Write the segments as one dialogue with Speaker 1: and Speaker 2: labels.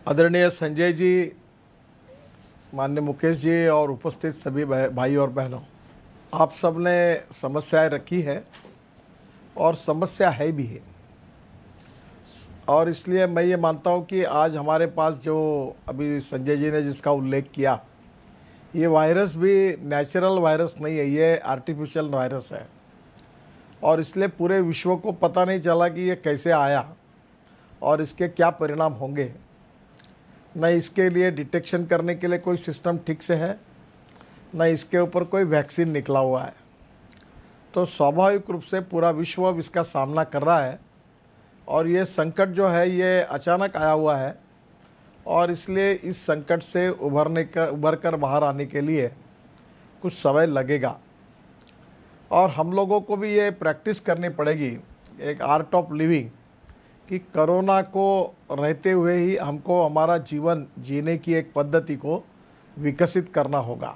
Speaker 1: आदरणीय संजय जी, माननीय मुकेश जी और उपस्थित सभी भाई और बहनों, आप सब ने समस्याएं रखी है और समस्या है भी है। और इसलिए मैं ये मानता हूँ कि आज हमारे पास जो अभी संजय जी ने जिसका उल्लेख किया, ये वायरस भी नेचुरल वायरस नहीं है, ये आर्टिफिशियल वायरस है। और इसलिए पूरे विश्व को पता नहीं चला कि ये कैसे आया और इसके क्या परिणाम होंगे। न इसके लिए डिटेक्शन करने के लिए कोई सिस्टम ठीक से है, न इसके ऊपर कोई वैक्सीन निकला हुआ है। तो स्वाभाविक रूप से पूरा विश्व अब इसका सामना कर रहा है और ये संकट जो है ये अचानक आया हुआ है और इसलिए इस संकट से उभर कर बाहर आने के लिए कुछ समय लगेगा। और हम लोगों को भी ये प्रैक्टिस करनी पड़ेगी, एक आर्ट ऑफ लिविंग, कि कोरोना को रहते हुए ही हमको हमारा जीवन जीने की एक पद्धति को विकसित करना होगा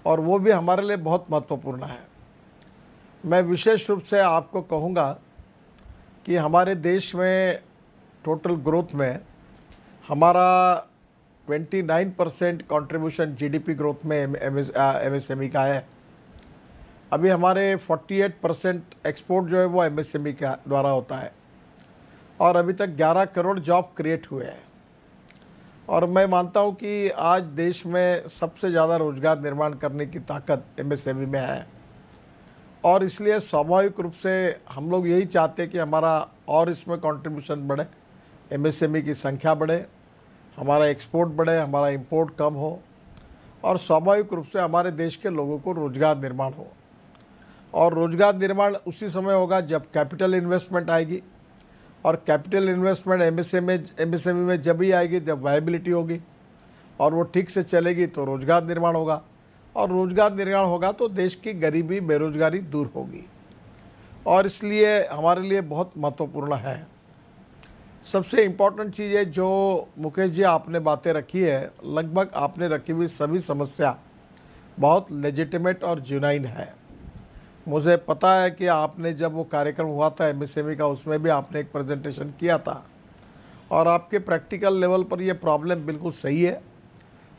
Speaker 1: और वो भी हमारे लिए बहुत महत्वपूर्ण है। मैं विशेष रूप से आपको कहूँगा कि हमारे देश में टोटल ग्रोथ में हमारा 29% कंट्रीब्यूशन जीडीपी ग्रोथ में एमएसएमई का है। अभी हमारे 48% एक्सपोर्ट जो है वो एमएसएमई के द्वारा होता है और अभी तक 11 करोड़ जॉब क्रिएट हुए हैं। और मैं मानता हूँ कि आज देश में सबसे ज़्यादा रोजगार निर्माण करने की ताकत एमएसएमई में है और इसलिए स्वाभाविक रूप से हम लोग यही चाहते हैं कि हमारा और इसमें कंट्रीब्यूशन बढ़े, एमएसएमई की संख्या बढ़े, हमारा एक्सपोर्ट बढ़े, हमारा इंपोर्ट कम हो और स्वाभाविक रूप से हमारे देश के लोगों को रोजगार निर्माण हो। और रोजगार निर्माण उसी समय होगा जब कैपिटल इन्वेस्टमेंट आएगी और कैपिटल इन्वेस्टमेंट एमएसएमई में जब ही आएगी जब वायबिलिटी होगी और वो ठीक से चलेगी तो रोजगार निर्माण होगा और रोजगार निर्माण होगा तो देश की गरीबी बेरोजगारी दूर होगी और इसलिए हमारे लिए बहुत महत्वपूर्ण है। सबसे इम्पोर्टेंट चीज़ है जो मुकेश जी आपने बातें रखी है, लगभग आपने रखी हुई सभी समस्या बहुत लेजिटिमेट और ज्यूनाइन है। मुझे पता है कि आपने जब वो कार्यक्रम हुआ था एमएसएमई का, उसमें भी आपने एक प्रेजेंटेशन किया था और आपके प्रैक्टिकल लेवल पर ये प्रॉब्लम बिल्कुल सही है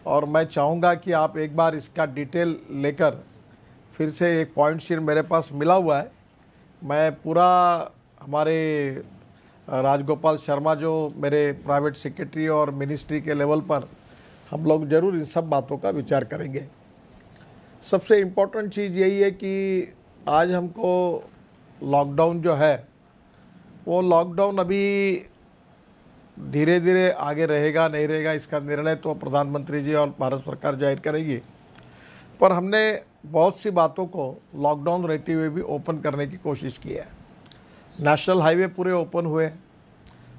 Speaker 1: और मैं चाहूँगा कि आप एक बार इसका डिटेल लेकर फिर से एक पॉइंट शीट मेरे पास मिला हुआ है, मैं पूरा हमारे राजगोपाल शर्मा जो मेरे प्राइवेट सेक्रेटरी और मिनिस्ट्री के लेवल पर हम लोग ज़रूर इन सब बातों का विचार करेंगे। सबसे इम्पोर्टेंट चीज़ यही है कि आज हमको लॉकडाउन जो है वो लॉकडाउन अभी धीरे धीरे आगे रहेगा नहीं रहेगा इसका निर्णय तो प्रधानमंत्री जी और भारत सरकार जाहिर करेगी, पर हमने बहुत सी बातों को लॉकडाउन रहते हुए भी ओपन करने की कोशिश की है। नेशनल हाईवे पूरे ओपन हुए,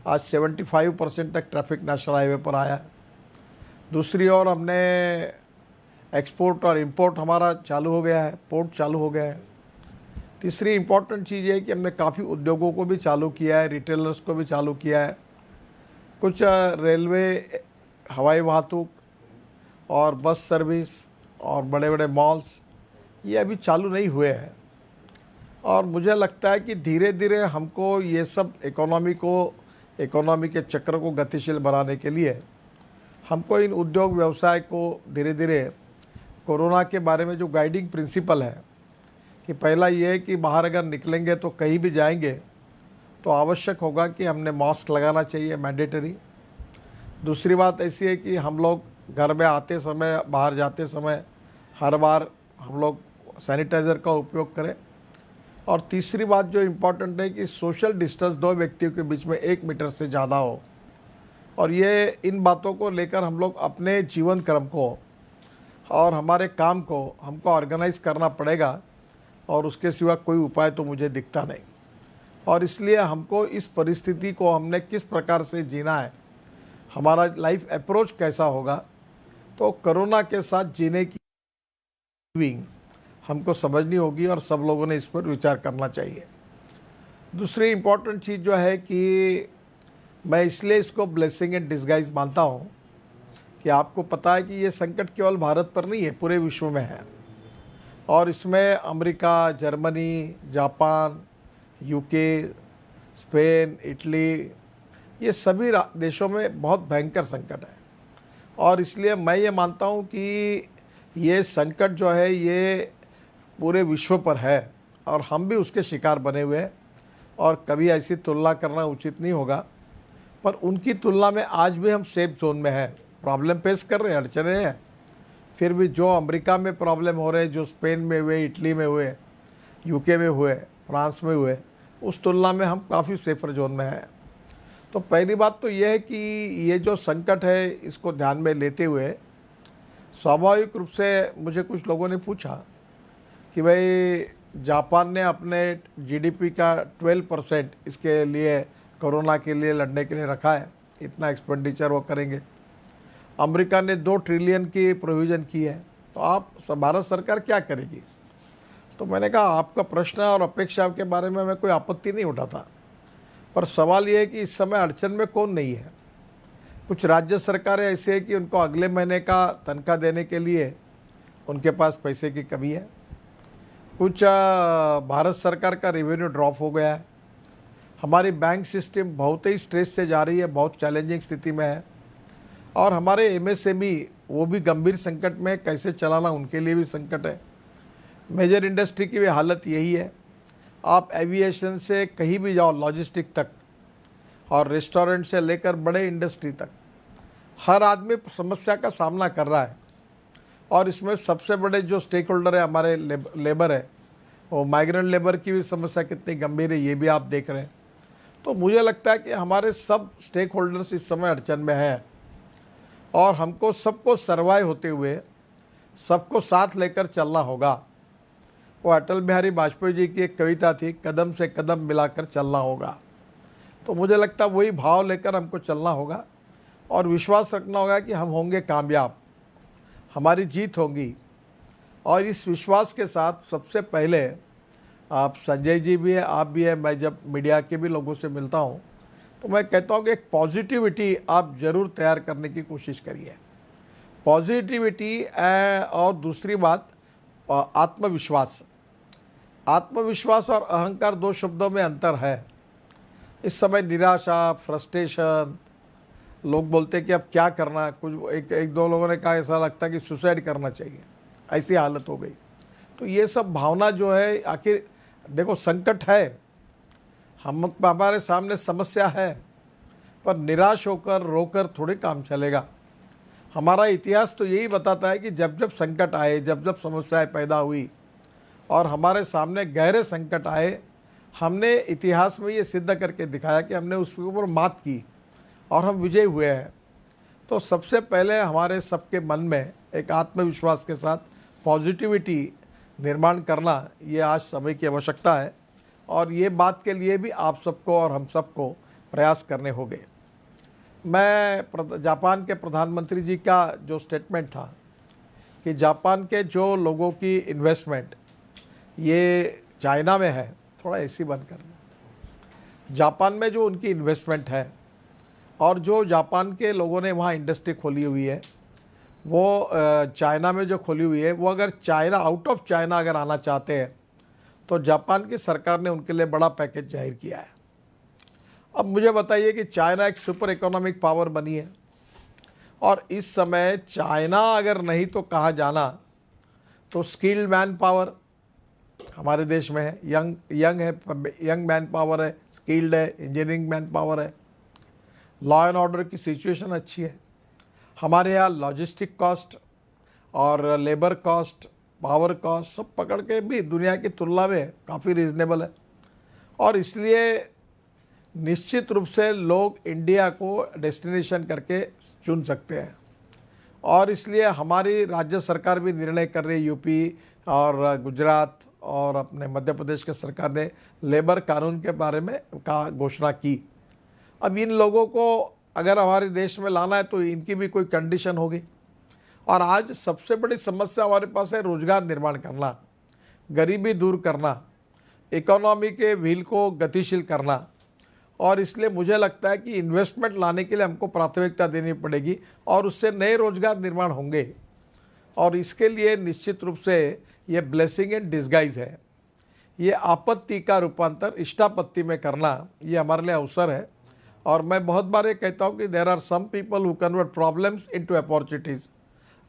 Speaker 1: आज 75% तक ट्रैफिक नेशनल हाईवे पर आया है। दूसरी ओर हमने एक्सपोर्ट और इंपोर्ट हमारा चालू हो गया है, पोर्ट चालू हो गया है। तीसरी इम्पॉर्टेंट चीज़ है कि हमने काफ़ी उद्योगों को भी चालू किया है, रिटेलर्स को भी चालू किया है। कुछ रेलवे, हवाई वाहतूक और बस सर्विस और बड़े बड़े मॉल्स ये अभी चालू नहीं हुए हैं और मुझे लगता है कि धीरे धीरे हमको ये सब इकोनॉमी के चक्र को गतिशील बनाने के लिए हमको इन उद्योग व्यवसाय को धीरे धीरे कोरोना के बारे में जो गाइडिंग प्रिंसिपल है कि पहला ये है कि बाहर अगर निकलेंगे तो कहीं भी जाएंगे तो आवश्यक होगा कि हमने मास्क लगाना चाहिए, मैंडेटरी। दूसरी बात ऐसी है कि हम लोग घर में आते समय, बाहर जाते समय हर बार हम लोग सैनिटाइज़र का उपयोग करें। और तीसरी बात जो इम्पोर्टेंट है कि सोशल डिस्टेंस 2 व्यक्तियों के बीच में 1 मीटर से ज़्यादा हो और ये इन बातों को लेकर हम लोग अपने जीवन क्रम को और हमारे काम को हमको ऑर्गेनाइज करना पड़ेगा और उसके सिवा कोई उपाय तो मुझे दिखता नहीं। और इसलिए हमको इस परिस्थिति को हमने किस प्रकार से जीना है, हमारा लाइफ अप्रोच कैसा होगा, तो कोरोना के साथ जीने की लिविंग हमको समझनी होगी और सब लोगों ने इस पर विचार करना चाहिए। दूसरी इम्पॉर्टेंट चीज़ जो है कि मैं इसलिए इसको ब्लेसिंग इन डिस्गाइज मानता हूँ कि आपको पता है कि ये संकट केवल भारत पर नहीं है, पूरे विश्व में है और इसमें America, Germany, Japan, UK, Spain, Italy ये सभी देशों में बहुत भयंकर संकट है। और इसलिए मैं ये मानता हूँ कि ये संकट जो है ये पूरे विश्व पर है और हम भी उसके शिकार बने हुए हैं, और कभी ऐसी तुलना करना उचित नहीं होगा। पर उनकी तुलना में आज भी हम सेफ जोन में हैं, प्रॉब्लम फेस कर रहे हैं, अड़चने हैं, फिर भी जो अमेरिका में प्रॉब्लम हो रहे हैं, जो स्पेन में हुए, इटली में हुए, यूके में हुए, फ्रांस में हुए, उस तुलना में हम काफ़ी सेफर जोन में हैं। तो पहली बात तो यह है कि ये जो संकट है इसको ध्यान में लेते हुए स्वाभाविक रूप से मुझे कुछ लोगों ने पूछा कि भाई जापान ने अपने जीडीपी का 12% इसके लिए, कोरोना के लिए लड़ने के लिए रखा है, इतना एक्सपेंडिचर वो करेंगे। अमेरिका ने 2 ट्रिलियन की प्रोविज़न की है, तो आप भारत सरकार क्या करेगी? तो मैंने कहा आपका प्रश्न और अपेक्षा के बारे में मैं कोई आपत्ति नहीं उठाता, पर सवाल ये है कि इस समय अड़चन में कौन नहीं है। कुछ राज्य सरकारें ऐसी है कि उनको अगले महीने का तनख्वाह देने के लिए उनके पास पैसे की कमी है। कुछ भारत सरकार का रेवेन्यू ड्रॉप हो गया है। हमारी बैंक सिस्टम बहुत ही स्ट्रेस से जा रही है, बहुत चैलेंजिंग स्थिति में है। और हमारे एमएसएमई वो भी गंभीर संकट में, कैसे चलाना उनके लिए भी संकट है। मेजर इंडस्ट्री की भी हालत यही है। आप एविएशन से कहीं भी जाओ, लॉजिस्टिक तक, और रेस्टोरेंट से लेकर बड़े इंडस्ट्री तक, हर आदमी समस्या का सामना कर रहा है। और इसमें सबसे बड़े जो स्टेक होल्डर है हमारे लेबर है, वो माइग्रेंट लेबर की भी समस्या कितनी गंभीर है ये भी आप देख रहे हैं। तो मुझे लगता है कि हमारे सब स्टेक होल्डर्स इस समय अड़चन में हैं, और हमको सबको सर्वाइव होते हुए सबको साथ लेकर चलना होगा। वो अटल बिहारी वाजपेयी जी की एक कविता थी, कदम से कदम मिलाकर चलना होगा। तो मुझे लगता है वही भाव लेकर हमको चलना होगा और विश्वास रखना होगा कि हम होंगे कामयाब, हमारी जीत होगी। और इस विश्वास के साथ सबसे पहले आप, संजय जी भी है, आप भी है, मैं जब मीडिया के भी लोगों से मिलता हूँ तो मैं कहता हूँ कि एक पॉजिटिविटी आप ज़रूर तैयार करने की कोशिश करिए। पॉजिटिविटी और दूसरी बात आत्मविश्वास। आत्मविश्वास और अहंकार 2 शब्दों में अंतर है। इस समय निराशा, फ्रस्ट्रेशन, लोग बोलते हैं कि अब क्या करना, कुछ एक दो लोगों ने कहा ऐसा लगता है कि सुसाइड करना चाहिए, ऐसी हालत हो गई। तो ये सब भावना जो है, आखिर देखो संकट है, हमारे सामने समस्या है, पर निराश होकर रोकर थोड़ी काम चलेगा। हमारा इतिहास तो यही बताता है कि जब जब संकट आए, जब जब समस्याएं पैदा हुई और हमारे सामने गहरे संकट आए, हमने इतिहास में ये सिद्ध करके दिखाया कि हमने उसके ऊपर मात की और हम विजयी हुए हैं। तो सबसे पहले हमारे सबके मन में एक आत्मविश्वास के साथ पॉजिटिविटी निर्माण करना, ये आज समय की आवश्यकता है। और ये बात के लिए भी आप सबको और हम सबको प्रयास करने होंगे। मैं जापान के प्रधानमंत्री जी का जो स्टेटमेंट था कि जापान के जो लोगों की इन्वेस्टमेंट ये चाइना में है, थोड़ा एसी बंद कर लो, जापान में जो उनकी इन्वेस्टमेंट है और जो जापान के लोगों ने वहाँ इंडस्ट्री खोली हुई है, वो चाइना में जो खोली हुई है, वो अगर चाइना, आउट ऑफ चाइना अगर आना चाहते हैं तो जापान की सरकार ने उनके लिए बड़ा पैकेज जाहिर किया है। अब मुझे बताइए कि चाइना एक सुपर इकोनॉमिक पावर बनी है और इस समय चाइना अगर नहीं तो कहाँ जाना, तो स्किल्ड मैन पावर हमारे देश में है, यंग मैन पावर है, स्किल्ड है, इंजीनियरिंग मैन पावर है, लॉ एंड ऑर्डर की सिचुएशन अच्छी है। हमारे यहाँ लॉजिस्टिक कॉस्ट और लेबर कॉस्ट, पावर कॉस्ट सब पकड़ के भी दुनिया की तुलना में काफ़ी रीजनेबल है। और इसलिए निश्चित रूप से लोग इंडिया को डेस्टिनेशन करके चुन सकते हैं। और इसलिए हमारी राज्य सरकार भी निर्णय कर रही है, यूपी और गुजरात और अपने मध्य प्रदेश के सरकार ने लेबर कानून के बारे में का घोषणा की। अब इन लोगों को अगर हमारे देश में लाना है तो इनकी भी कोई कंडीशन होगी। और आज सबसे बड़ी समस्या हमारे पास है रोजगार निर्माण करना, गरीबी दूर करना, इकोनॉमी के व्हील को गतिशील करना। और इसलिए मुझे लगता है कि इन्वेस्टमेंट लाने के लिए हमको प्राथमिकता देनी पड़ेगी और उससे नए रोजगार निर्माण होंगे। और इसके लिए निश्चित रूप से ये ब्लेसिंग इन डिस्गाइज है, ये आपत्ति का रूपांतर इष्टापत्ति में करना, ये हमारे लिए अवसर है। और मैं बहुत बार ये कहता हूँ कि there are some people who convert problems into opportunities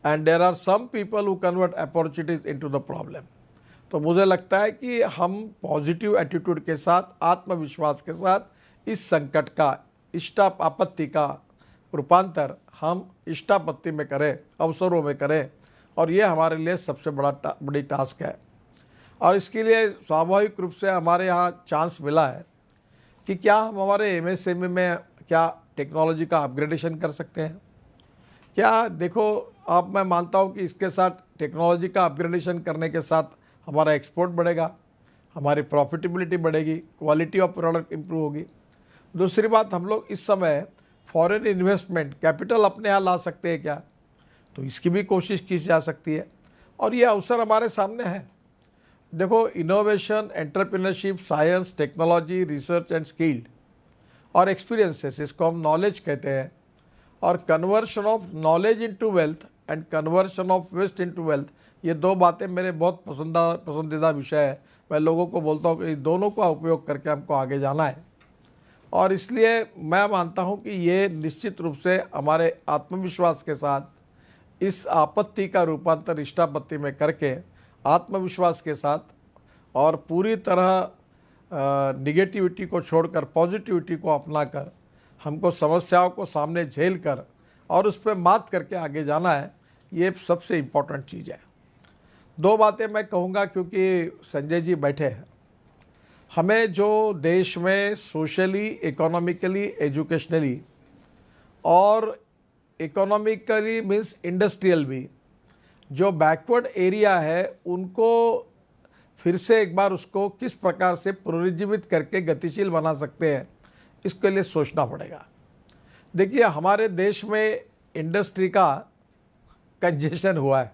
Speaker 1: and there are some people who convert opportunities into the problem. तो मुझे लगता है कि हम पॉजिटिव एटीट्यूड के साथ, आत्मविश्वास के साथ इस संकट का, आपत्ति का रूपांतर हम इष्टापत्ति में करें, अवसरों में करें, और ये हमारे लिए सबसे बड़ी टास्क है। और इसके लिए स्वाभाविक रूप से हमारे यहाँ चांस मिला है कि क्या हम हमारे एमएसएमई में क्या टेक्नोलॉजी का अपग्रेडेशन कर सकते हैं। क्या देखो, अब मैं मानता हूँ कि इसके साथ टेक्नोलॉजी का अपग्रेडेशन करने के साथ हमारा एक्सपोर्ट बढ़ेगा, हमारी प्रॉफिटेबिलिटी बढ़ेगी, क्वालिटी ऑफ प्रोडक्ट इंप्रूव होगी। दूसरी बात, हम लोग इस समय फॉरेन इन्वेस्टमेंट कैपिटल अपने यहाँ ला सकते हैं क्या, तो इसकी भी कोशिश की जा सकती है और ये अवसर हमारे सामने है। देखो, innovation, entrepreneurship, science, technology, research and skilled और एक्सपीरियंसेस, इसको हम नॉलेज कहते हैं, और conversion of knowledge into wealth and conversion of waste into wealth, ये दो बातें मेरे बहुत पसंदीदा विषय है। मैं लोगों को बोलता हूँ कि इन दोनों का उपयोग करके हमको आगे जाना है, और इसलिए मैं मानता हूँ कि ये निश्चित रूप से हमारे आत्मविश्वास के साथ इस आपत्ति का रूपांतर इष्टापत्ति में करके, आत्मविश्वास के साथ और पूरी तरह निगेटिविटी को छोड़कर पॉजिटिविटी को अपनाकर हमको समस्याओं को सामने झेल कर और उस पर मात करके आगे जाना है। ये सबसे इम्पोर्टेंट चीज़ है। दो बातें मैं कहूँगा क्योंकि संजय जी बैठे हैं। हमें जो देश में सोशली, इकोनॉमिकली, एजुकेशनली और इकोनॉमिकली मीन्स इंडस्ट्रियल भी जो बैकवर्ड एरिया है, उनको फिर से एक बार उसको किस प्रकार से पुनरुज्जीवित करके गतिशील बना सकते हैं, इसके लिए सोचना पड़ेगा। देखिए, हमारे देश में इंडस्ट्री का कंजेशन हुआ है।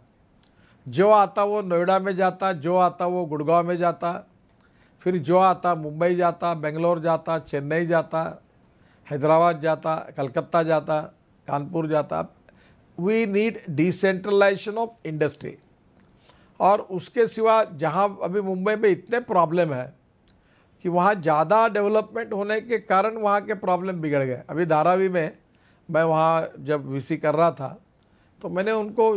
Speaker 1: जो आता वो नोएडा में जाता, जो आता वो गुड़गांव में जाता, फिर जो आता मुंबई जाता, बेंगलोर जाता, चेन्नई जाता, हैदराबाद जाता, कलकत्ता जाता, कानपुर जाता। We need decentralisation of industry. और उसके सिवा जहां अभी मुंबई में इतने प्रॉब्लम है कि वहाँ ज़्यादा डेवलपमेंट होने के कारण वहाँ के प्रॉब्लम बिगड़ गए। अभी धारावी में मैं वहाँ जब वीसी कर रहा था तो मैंने उनको,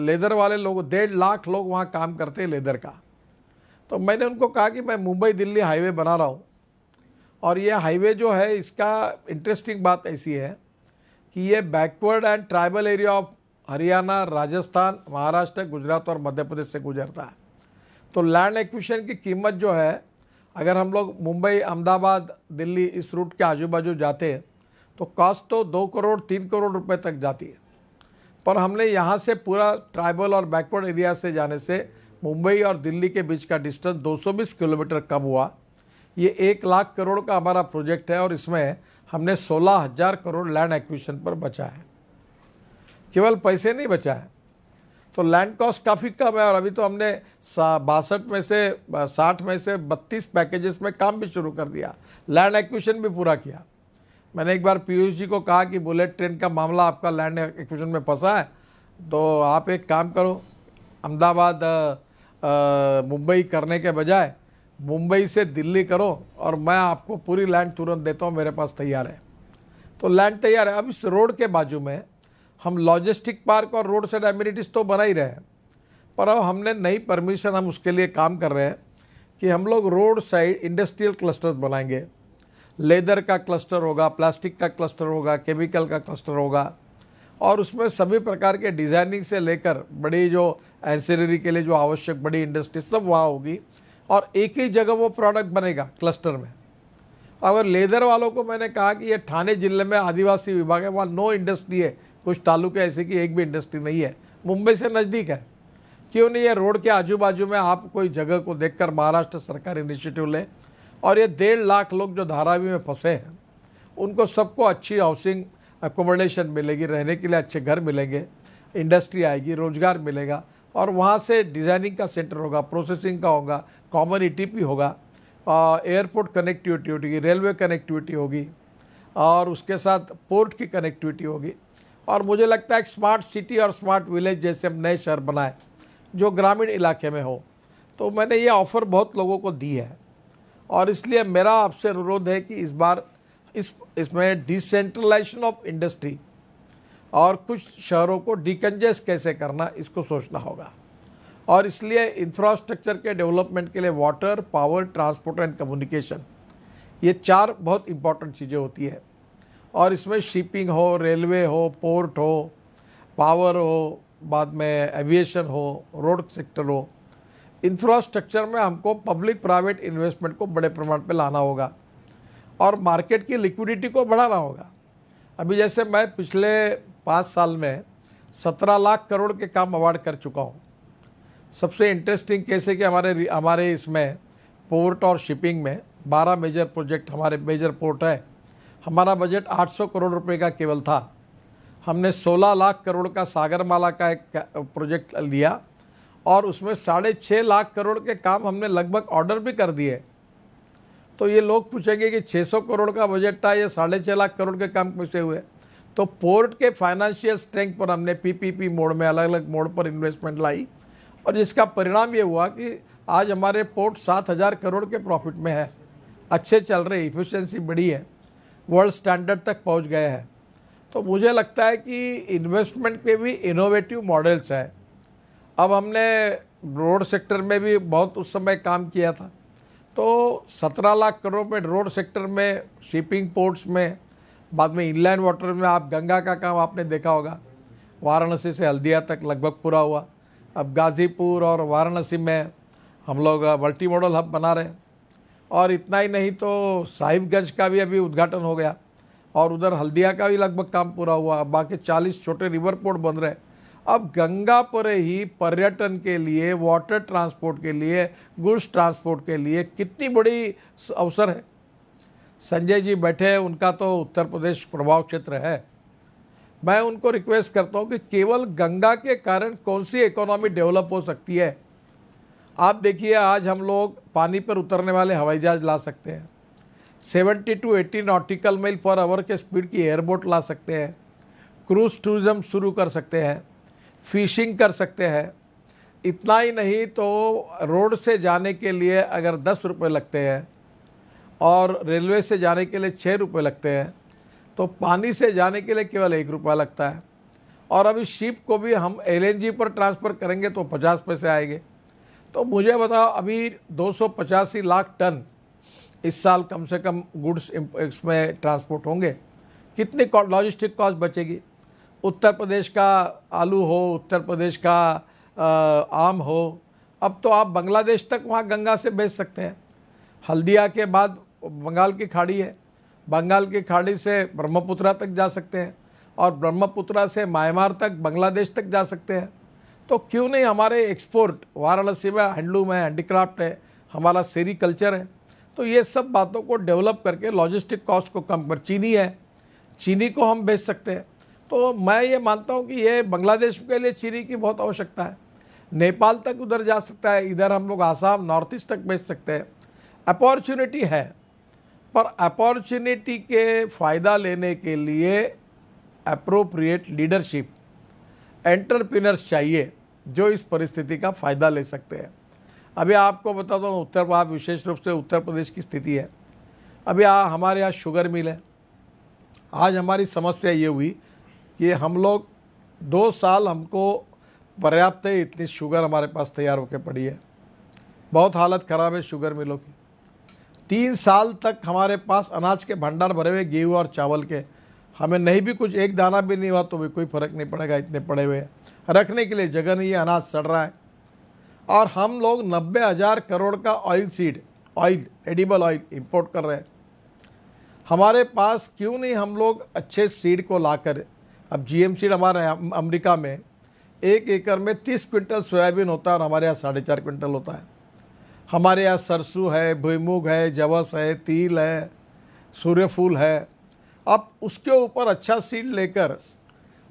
Speaker 1: लेदर वाले लोग 1.5 लाख लोग वहाँ काम करते हैं लेदर का, तो मैंने उनको कहा कि मैं मुंबई दिल्ली हाईवे बना रहा हूँ, और ये हाईवे जो है, इसका इंटरेस्टिंग बात ऐसी है कि ये backward and tribal area of Haryana, Rajasthan, Maharashtra, Gujarat और मध्य प्रदेश से गुजरता है। तो लैंड एक्विजिशन की कीमत जो है, अगर हम लोग मुंबई, अहमदाबाद, दिल्ली इस रूट के आजू बाजू जाते हैं तो कॉस्ट तो 2 करोड़ 3 करोड़ रुपए तक जाती है। पर हमने यहाँ से पूरा ट्राइबल और बैकवर्ड एरिया से जाने से मुंबई और दिल्ली के बीच का डिस्टेंस 220 किलोमीटर कम हुआ। ये 1 लाख करोड़ का हमारा प्रोजेक्ट है और इसमें हमने 16,000 करोड़ लैंड एक्विजिशन पर बचा है। केवल पैसे नहीं बचा है, तो लैंड कॉस्ट काफ़ी कम है। और अभी तो हमने 62 में से 60 में से 32 पैकेजेस में काम भी शुरू कर दिया, लैंड एक्विजिशन भी पूरा किया। मैंने एक बार पीयूष जी को कहा कि बुलेट ट्रेन का मामला आपका लैंड एक्विजिशन में फंसा है, तो आप एक काम करो, अहमदाबाद मुंबई करने के बजाय मुंबई से दिल्ली करो और मैं आपको पूरी लैंड तुरंत देता हूँ, मेरे पास तैयार है। तो लैंड तैयार है। अब इस रोड के बाजू में हम लॉजिस्टिक पार्क और रोड साइड एमिनिटीज़ तो बना ही रहे हैं, पर अब हमने नई परमिशन, हम उसके लिए काम कर रहे हैं कि हम लोग रोड साइड इंडस्ट्रियल क्लस्टर्स बनाएंगे। लेदर का क्लस्टर होगा, प्लास्टिक का क्लस्टर होगा, केमिकल का क्लस्टर होगा, और उसमें सभी प्रकार के डिज़ाइनिंग से लेकर बड़ी जो एंसिलरी के लिए जो आवश्यक बड़ी इंडस्ट्री सब वहाँ होगी, और एक ही जगह वो प्रोडक्ट बनेगा क्लस्टर में। अगर लेदर वालों को मैंने कहा कि ये ठाणे जिले में आदिवासी विभाग है, वहाँ नो इंडस्ट्री है, कुछ तालुके ऐसे कि एक भी इंडस्ट्री नहीं है, मुंबई से नज़दीक है, क्यों नहीं ये रोड के आजू बाजू में आप कोई जगह को देखकर महाराष्ट्र सरकार इनिशिएटिव ले, और ये 1.5 लाख लोग जो धारावी में फंसे हैं उनको सबको अच्छी हाउसिंग अकोमोडेशन मिलेगी, रहने के लिए अच्छे घर मिलेंगे, इंडस्ट्री आएगी, रोजगार मिलेगा, और वहाँ से डिज़ाइनिंग का सेंटर होगा, प्रोसेसिंग का होगा, कॉमन ईटीपी होगा, एयरपोर्ट कनेक्टिविटी होगी, रेलवे कनेक्टिविटी होगी, और उसके साथ पोर्ट की कनेक्टिविटी होगी। और मुझे लगता है एक स्मार्ट सिटी और स्मार्ट विलेज जैसे हम नए शहर बनाए जो ग्रामीण इलाके में हो। तो मैंने ये ऑफ़र बहुत लोगों को दी है, और इसलिए मेरा आपसे अनुरोध है कि इस बार इसमें डिसेंट्रलाइजेशन ऑफ इंडस्ट्री और कुछ शहरों को डिकंजेस्ट कैसे करना, इसको सोचना होगा। और इसलिए इंफ्रास्ट्रक्चर के डेवलपमेंट के लिए water, power, transport and communication, ये 4 बहुत इंपॉर्टेंट चीज़ें होती है। और इसमें शिपिंग हो, रेलवे हो, पोर्ट हो, पावर हो, बाद में एविएशन हो, रोड सेक्टर हो, इंफ्रास्ट्रक्चर में हमको पब्लिक प्राइवेट इन्वेस्टमेंट को बड़े प्रमाण पे लाना होगा और मार्केट की लिक्विडिटी को बढ़ाना होगा। अभी जैसे मैं पिछले 5 साल में 17 लाख करोड़ के काम अवार्ड कर चुका हूँ। सबसे इंटरेस्टिंग केस है कि हमारे इसमें पोर्ट और शिपिंग में 12 मेजर प्रोजेक्ट, हमारे मेजर पोर्ट है। हमारा बजट 800 करोड़ रुपए का केवल था। हमने 16 लाख करोड़ का सागरमाला का एक प्रोजेक्ट लिया और उसमें 6.5 लाख करोड़ के काम हमने लगभग ऑर्डर भी कर दिए। तो ये लोग पूछेंगे कि 600 करोड़ का बजट था, ये 6.5 लाख करोड़ के काम कैसे हुए? तो पोर्ट के फाइनेंशियल स्ट्रेंथ पर हमने पीपीपी मोड में, अलग अलग मोड पर इन्वेस्टमेंट लाई और जिसका परिणाम ये हुआ कि आज हमारे पोर्ट 7,000 करोड़ के प्रॉफिट में है, अच्छे चल रहे, इफिशिएंसी बढ़ी है, वर्ल्ड स्टैंडर्ड तक पहुंच गए हैं। तो मुझे लगता है कि इन्वेस्टमेंट के भी इनोवेटिव मॉडल्स हैं। अब हमने रोड सेक्टर में भी बहुत उस समय काम किया था, तो 17 लाख करोड़ में रोड सेक्टर में, शिपिंग पोर्ट्स में, बाद में इनलैंड वाटर में, आप गंगा का काम आपने देखा होगा, वाराणसी से हल्दिया तक लगभग पूरा हुआ। अब गाज़ीपुर और वाराणसी में हम लोग मल्टी मॉडल हब बना रहे हैं। और इतना ही नहीं तो साहिबगंज का भी अभी उद्घाटन हो गया और उधर हल्दिया का भी लगभग काम पूरा हुआ। बाकी 40 छोटे रिवर पोर्ट बन रहे हैं। अब गंगा पर ही पर्यटन के लिए, वाटर ट्रांसपोर्ट के लिए, गुड्स ट्रांसपोर्ट के लिए कितनी बड़ी अवसर है। संजय जी बैठे हैं, उनका तो उत्तर प्रदेश प्रभाव क्षेत्र है। मैं उनको रिक्वेस्ट करता हूं कि केवल गंगा के कारण कौन सी इकोनॉमी डेवलप हो सकती है। आप देखिए, आज हम लोग पानी पर उतरने वाले हवाई जहाज ला सकते हैं, 70 to 80 nautical mile per hour के स्पीड की एयरबोट ला सकते हैं, क्रूज टूरिज्म शुरू कर सकते हैं, फिशिंग कर सकते हैं। इतना ही नहीं तो रोड से जाने के लिए अगर 10 रुपये लगते हैं और रेलवे से जाने के लिए 6 रुपये लगते हैं, तो पानी से जाने के लिए केवल 1 रुपया लगता है। और अभी शिप को भी हम LNG पर ट्रांसफ़र करेंगे तो 50 पैसे आएंगे। तो मुझे बताओ, अभी 285 लाख टन इस साल कम से कम गुड्स इसमें ट्रांसपोर्ट होंगे। कितनी लॉजिस्टिक कॉस्ट बचेगी? उत्तर प्रदेश का आलू हो, उत्तर प्रदेश का आम हो, अब तो आप बांग्लादेश तक वहाँ गंगा से भेज सकते हैं। हल्दिया के बाद बंगाल की खाड़ी है, बंगाल की खाड़ी से ब्रह्मपुत्रा तक जा सकते हैं और ब्रह्मपुत्रा से म्यांमार तक, बांग्लादेश तक जा सकते हैं। तो क्यों नहीं हमारे एक्सपोर्ट, वाराणसी में हैंडलूम है, हैंडीक्राफ्ट है, हमारा सेरीकल्चर है। तो ये सब बातों को डेवलप करके लॉजिस्टिक कॉस्ट को कम कर, चीनी है, चीनी को हम बेच सकते हैं। तो मैं ये मानता हूँ कि ये बांग्लादेश के लिए चीनी की बहुत आवश्यकता है। नेपाल तक उधर जा सकता है, इधर हम लोग आसाम, नॉर्थ ईस्ट तक बेच सकते हैं। अपॉर्चुनिटी है, पर अपॉर्चुनिटी के फ़ायदा लेने के लिए अप्रोप्रिएट लीडरशिप, एंटरप्रेन्योर्स चाहिए जो इस परिस्थिति का फ़ायदा ले सकते हैं। अभी आपको बताता हूँ, आप विशेष रूप से उत्तर प्रदेश की स्थिति है। अभी हमारे यहाँ शुगर मिल है। आज हमारी समस्या ये हुई कि हम लोग 2 साल हमको पर्याप्त है, इतनी शुगर हमारे पास तैयार होकर पड़ी है। बहुत हालत ख़राब है शुगर मिलों की। 3 साल तक हमारे पास अनाज के भंडार भरे हुए, गेहूँ और चावल के, हमें नहीं भी कुछ एक दाना भी नहीं हुआ तो भी कोई फ़र्क नहीं पड़ेगा, इतने पड़े हुए हैं, रखने के लिए जगह नहीं है, अनाज सड़ रहा है। और हम लोग 90,000 करोड़ का ऑयल, एडिबल ऑयल इंपोर्ट कर रहे हैं। हमारे पास क्यों नहीं हम लोग अच्छे सीड को लाकर, अब GM सीड हमारे अमेरिका में 1 एकड़ में 30 क्विंटल सोयाबीन होता है और हमारे यहाँ 4.5 क्विंटल होता है। हमारे यहाँ सरसों है, भुईमूग है, जवस है, तिल है, सूर्यफूल है। अब उसके ऊपर अच्छा सीड लेकर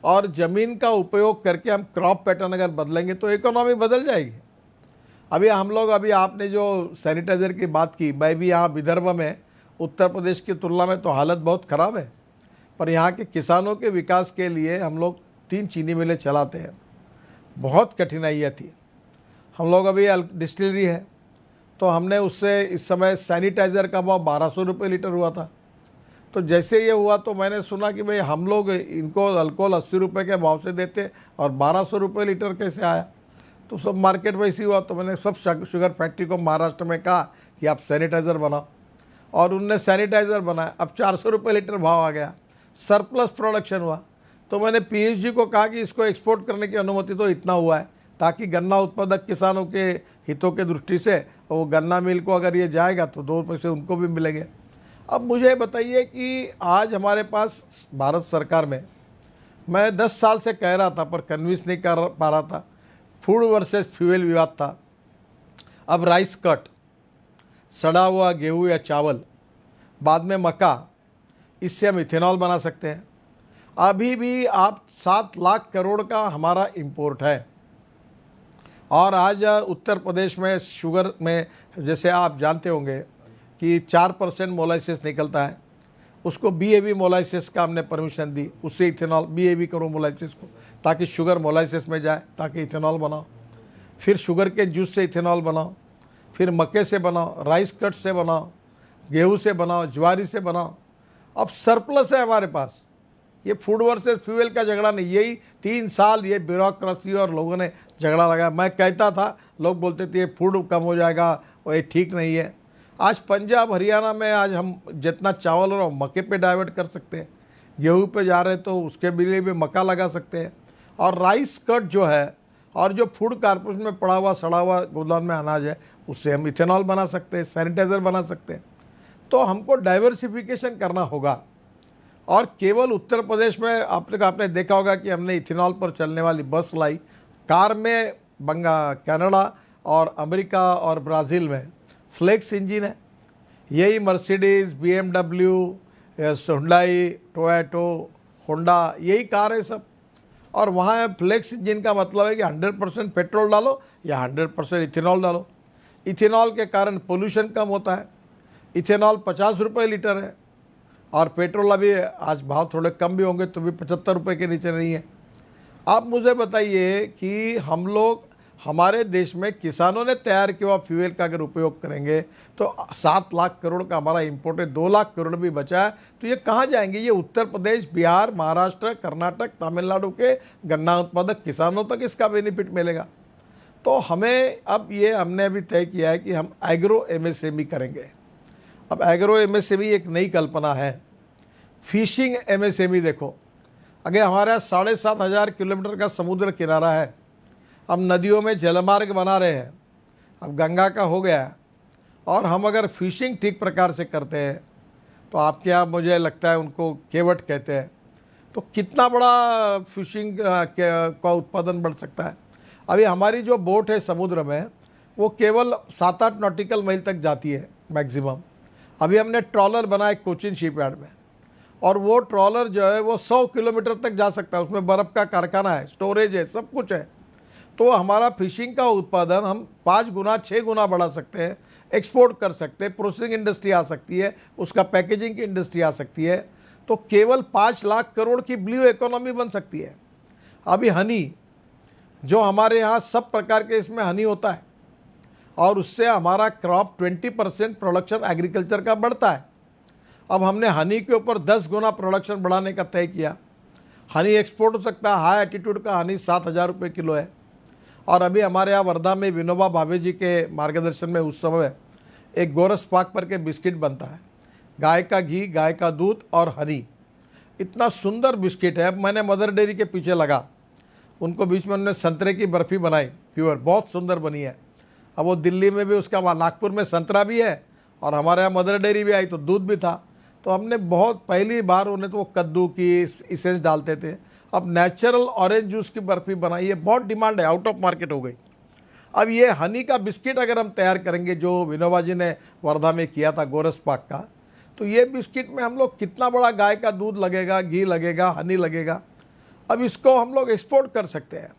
Speaker 1: और ज़मीन का उपयोग करके हम क्रॉप पैटर्न अगर बदलेंगे तो इकोनॉमी बदल जाएगी। अभी हम लोग, अभी आपने जो सैनिटाइज़र की बात की, मैं भी यहाँ विदर्भ में उत्तर प्रदेश की तुलना में तो हालत बहुत ख़राब है, पर यहाँ के किसानों के विकास के लिए हम लोग 3 चीनी मिलें चलाते हैं। बहुत कठिनाइयाँ थी। हम लोग अभी डिस्टिलरी है तो हमने उससे, इस समय सैनिटाइज़र का भाव 1200 रुपये लीटर हुआ था, तो जैसे ये हुआ तो मैंने सुना कि भाई हम लोग इनको अल्कोहल 80 रुपये के भाव से देते और 1200 रुपये लीटर कैसे आया। तो सब मार्केट वैसी हुआ, तो मैंने सब शुगर फैक्ट्री को महाराष्ट्र में कहा कि आप सैनिटाइज़र बनाओ, और उनने सैनिटाइज़र बनाया। अब 400 रुपये लीटर भाव आ गया, सरप्लस प्रोडक्शन हुआ। तो मैंने पीयूष जी को कहा कि इसको एक्सपोर्ट करने की अनुमति तो इतना हुआ है ताकि गन्ना उत्पादक किसानों के हितों के दृष्टि से वो गन्ना मिल को अगर ये जाएगा तो 2 पैसे उनको भी मिलेंगे। अब मुझे बताइए कि आज हमारे पास भारत सरकार में, मैं 10 साल से कह रहा था पर कन्विंस नहीं कर पा रहा था, फूड वर्सेस फ्यूल विवाद था। अब राइस कट, सड़ा हुआ गेहूँ या चावल, बाद में मक्का, इससे हम इथेनॉल बना सकते हैं। अभी भी आप 7 लाख करोड़ का हमारा इंपोर्ट है। और आज उत्तर प्रदेश में शुगर में, जैसे आप जानते होंगे कि 4% मोलाइसिस निकलता है, उसको BAB मोलाइसिस का हमने परमिशन दी, उससे इथेनॉल BAB करो मोलाइसिस को, ताकि शुगर मोलाइसिस में जाए, ताकि इथेनॉल बनाओ। फिर शुगर के जूस से इथेनॉल बनाओ, फिर मक्के से बनाओ, राइस कट से बनाओ, गेहूँ से बनाओ, ज्वारी से बनाओ। अब सरप्लस है हमारे पास। ये फूड वर्सेस फ्यूल का झगड़ा नहीं, यही 3 साल ये ब्यूरोक्रेसी और लोगों ने झगड़ा लगाया। मैं कहता था, लोग बोलते थे ये फूड कम हो जाएगा और ये ठीक नहीं है। आज पंजाब हरियाणा में आज हम जितना चावल और मक्के पे डाइवर्ट कर सकते हैं, गेहूँ पे जा रहे हैं तो उसके लिए भी मक्का लगा सकते हैं। और राइस कट जो है और जो फूड कारपोरेशन में पड़ा हुआ सड़ा हुआ गोदाम में अनाज है, उससे हम इथेनॉल बना सकते हैं, सैनिटाइज़र बना सकते हैं। तो हमको डाइवर्सिफिकेशन करना होगा। और केवल उत्तर प्रदेश में आपने देखा होगा कि हमने इथेनॉल पर चलने वाली बस लाई, कार में कनाडा और अमेरिका और ब्राज़ील में फ्लेक्स इंजन है। यही Mercedes, BMW, Hyundai, Toyota, Honda, यही कार है सब। और वहाँ फ्लेक्स इंजन का मतलब है कि 100% पेट्रोल डालो या 100% इथेनॉल डालो। इथेनॉल के कारण पोल्यूशन कम होता है। इथेनॉल 50 रुपये लीटर है और पेट्रोल अभी आज भाव थोड़े कम भी होंगे तो भी 75 रुपये के नीचे नहीं है। आप मुझे बताइए कि हम लोग, हमारे देश में किसानों ने तैयार किया हुआ फ्यूल का अगर उपयोग करेंगे तो 7 लाख करोड़ का हमारा इंपोर्ट है, 2 लाख करोड़ भी बचा है, तो ये कहाँ जाएंगे? ये उत्तर प्रदेश, बिहार, महाराष्ट्र, कर्नाटक, तमिलनाडु के गन्ना उत्पादक किसानों तक इसका बेनिफिट मिलेगा। तो हमें अब ये हमने अभी तय किया है कि हम एग्रो MSME करेंगे। अब एग्रो MSME एक नई कल्पना है। फिशिंग MSME देखो, अगर हमारे यहाँ 7,500 किलोमीटर का समुद्र किनारा है, हम नदियों में जलमार्ग बना रहे हैं, अब गंगा का हो गया, और हम अगर फिशिंग ठीक प्रकार से करते हैं तो आपके यहाँ मुझे लगता है उनको केवट कहते हैं, तो कितना बड़ा फिशिंग का उत्पादन बढ़ सकता है। अभी हमारी जो बोट है समुद्र में वो केवल 7-8 नॉटिकल माइल तक जाती है मैक्सिमम। अभी हमने ट्रॉलर बनाया कोचिन शिपयार्ड में, और वो ट्रॉलर जो है वो 100 किलोमीटर तक जा सकता है, उसमें बर्फ़ का कारखाना है, स्टोरेज है, सब कुछ है। तो हमारा फिशिंग का उत्पादन हम 5 गुना 6 गुना बढ़ा सकते हैं, एक्सपोर्ट कर सकते हैं, प्रोसेसिंग इंडस्ट्री आ सकती है, उसका पैकेजिंग की इंडस्ट्री आ सकती है। तो केवल 5 लाख करोड़ की ब्लू इकोनॉमी बन सकती है। अभी हनी, जो हमारे यहाँ सब प्रकार के इसमें हनी होता है, और उससे हमारा क्रॉप 20% प्रोडक्शन एग्रीकल्चर का बढ़ता है। अब हमने हनी के ऊपर 10 गुना प्रोडक्शन बढ़ाने का तय किया। हनी एक्सपोर्ट हो सकता है, हाई एटीट्यूड का हनी 7,000 रुपये किलो है। और अभी हमारे यहाँ वर्धा में विनोबा भावे जी के मार्गदर्शन में उस समय एक गोरस पाक पर के बिस्किट बनता है, गाय का घी, गाय का दूध और हनी, इतना सुंदर बिस्किट है। अब मैंने मदर डेयरी के पीछे लगा, उनको बीच में उन्होंने संतरे की बर्फ़ी बनाई, प्योर, बहुत सुंदर बनी है। अब वो दिल्ली में भी उसका, नागपुर में संतरा भी है, और हमारे यहाँ मदर डेयरी भी आई तो दूध भी था। तो हमने बहुत पहली बार उन्हें, तो वो कद्दू की इसेंस डालते थे, अब नेचुरल ऑरेंज जूस की बर्फ़ी बनाई है, बहुत डिमांड है, आउट ऑफ मार्केट हो गई। अब ये हनी का बिस्किट अगर हम तैयार करेंगे, जो विनोबा जी ने वर्धा में किया था गोरस पाक का, तो ये बिस्किट में हम लोग कितना बड़ा गाय का दूध लगेगा, घी लगेगा, हनी लगेगा। अब इसको हम लोग एक्सपोर्ट कर सकते हैं।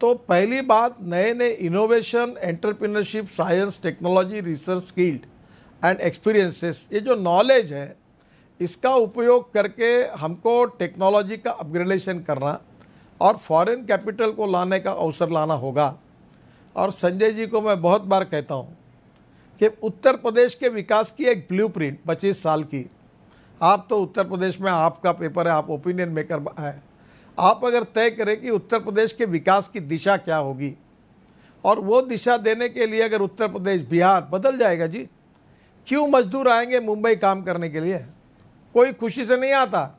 Speaker 1: तो पहली बात, नए नए innovation, entrepreneurship, science, technology, research, skilled and experiences, ये जो नॉलेज है इसका उपयोग करके हमको टेक्नोलॉजी का अपग्रेडेशन करना और फॉरेन कैपिटल को लाने का अवसर लाना होगा। और संजय जी को मैं बहुत बार कहता हूँ कि उत्तर प्रदेश के विकास की एक ब्लूप्रिंट 25 साल की आप तो उत्तर प्रदेश में आपका पेपर है, आप ओपिनियन मेकर है, आप अगर तय करें कि उत्तर प्रदेश के विकास की दिशा क्या होगी, और वो दिशा देने के लिए अगर उत्तर प्रदेश बिहार बदल जाएगा जी, क्यों मजदूर आएंगे मुंबई काम करने के लिए? कोई खुशी से नहीं आता।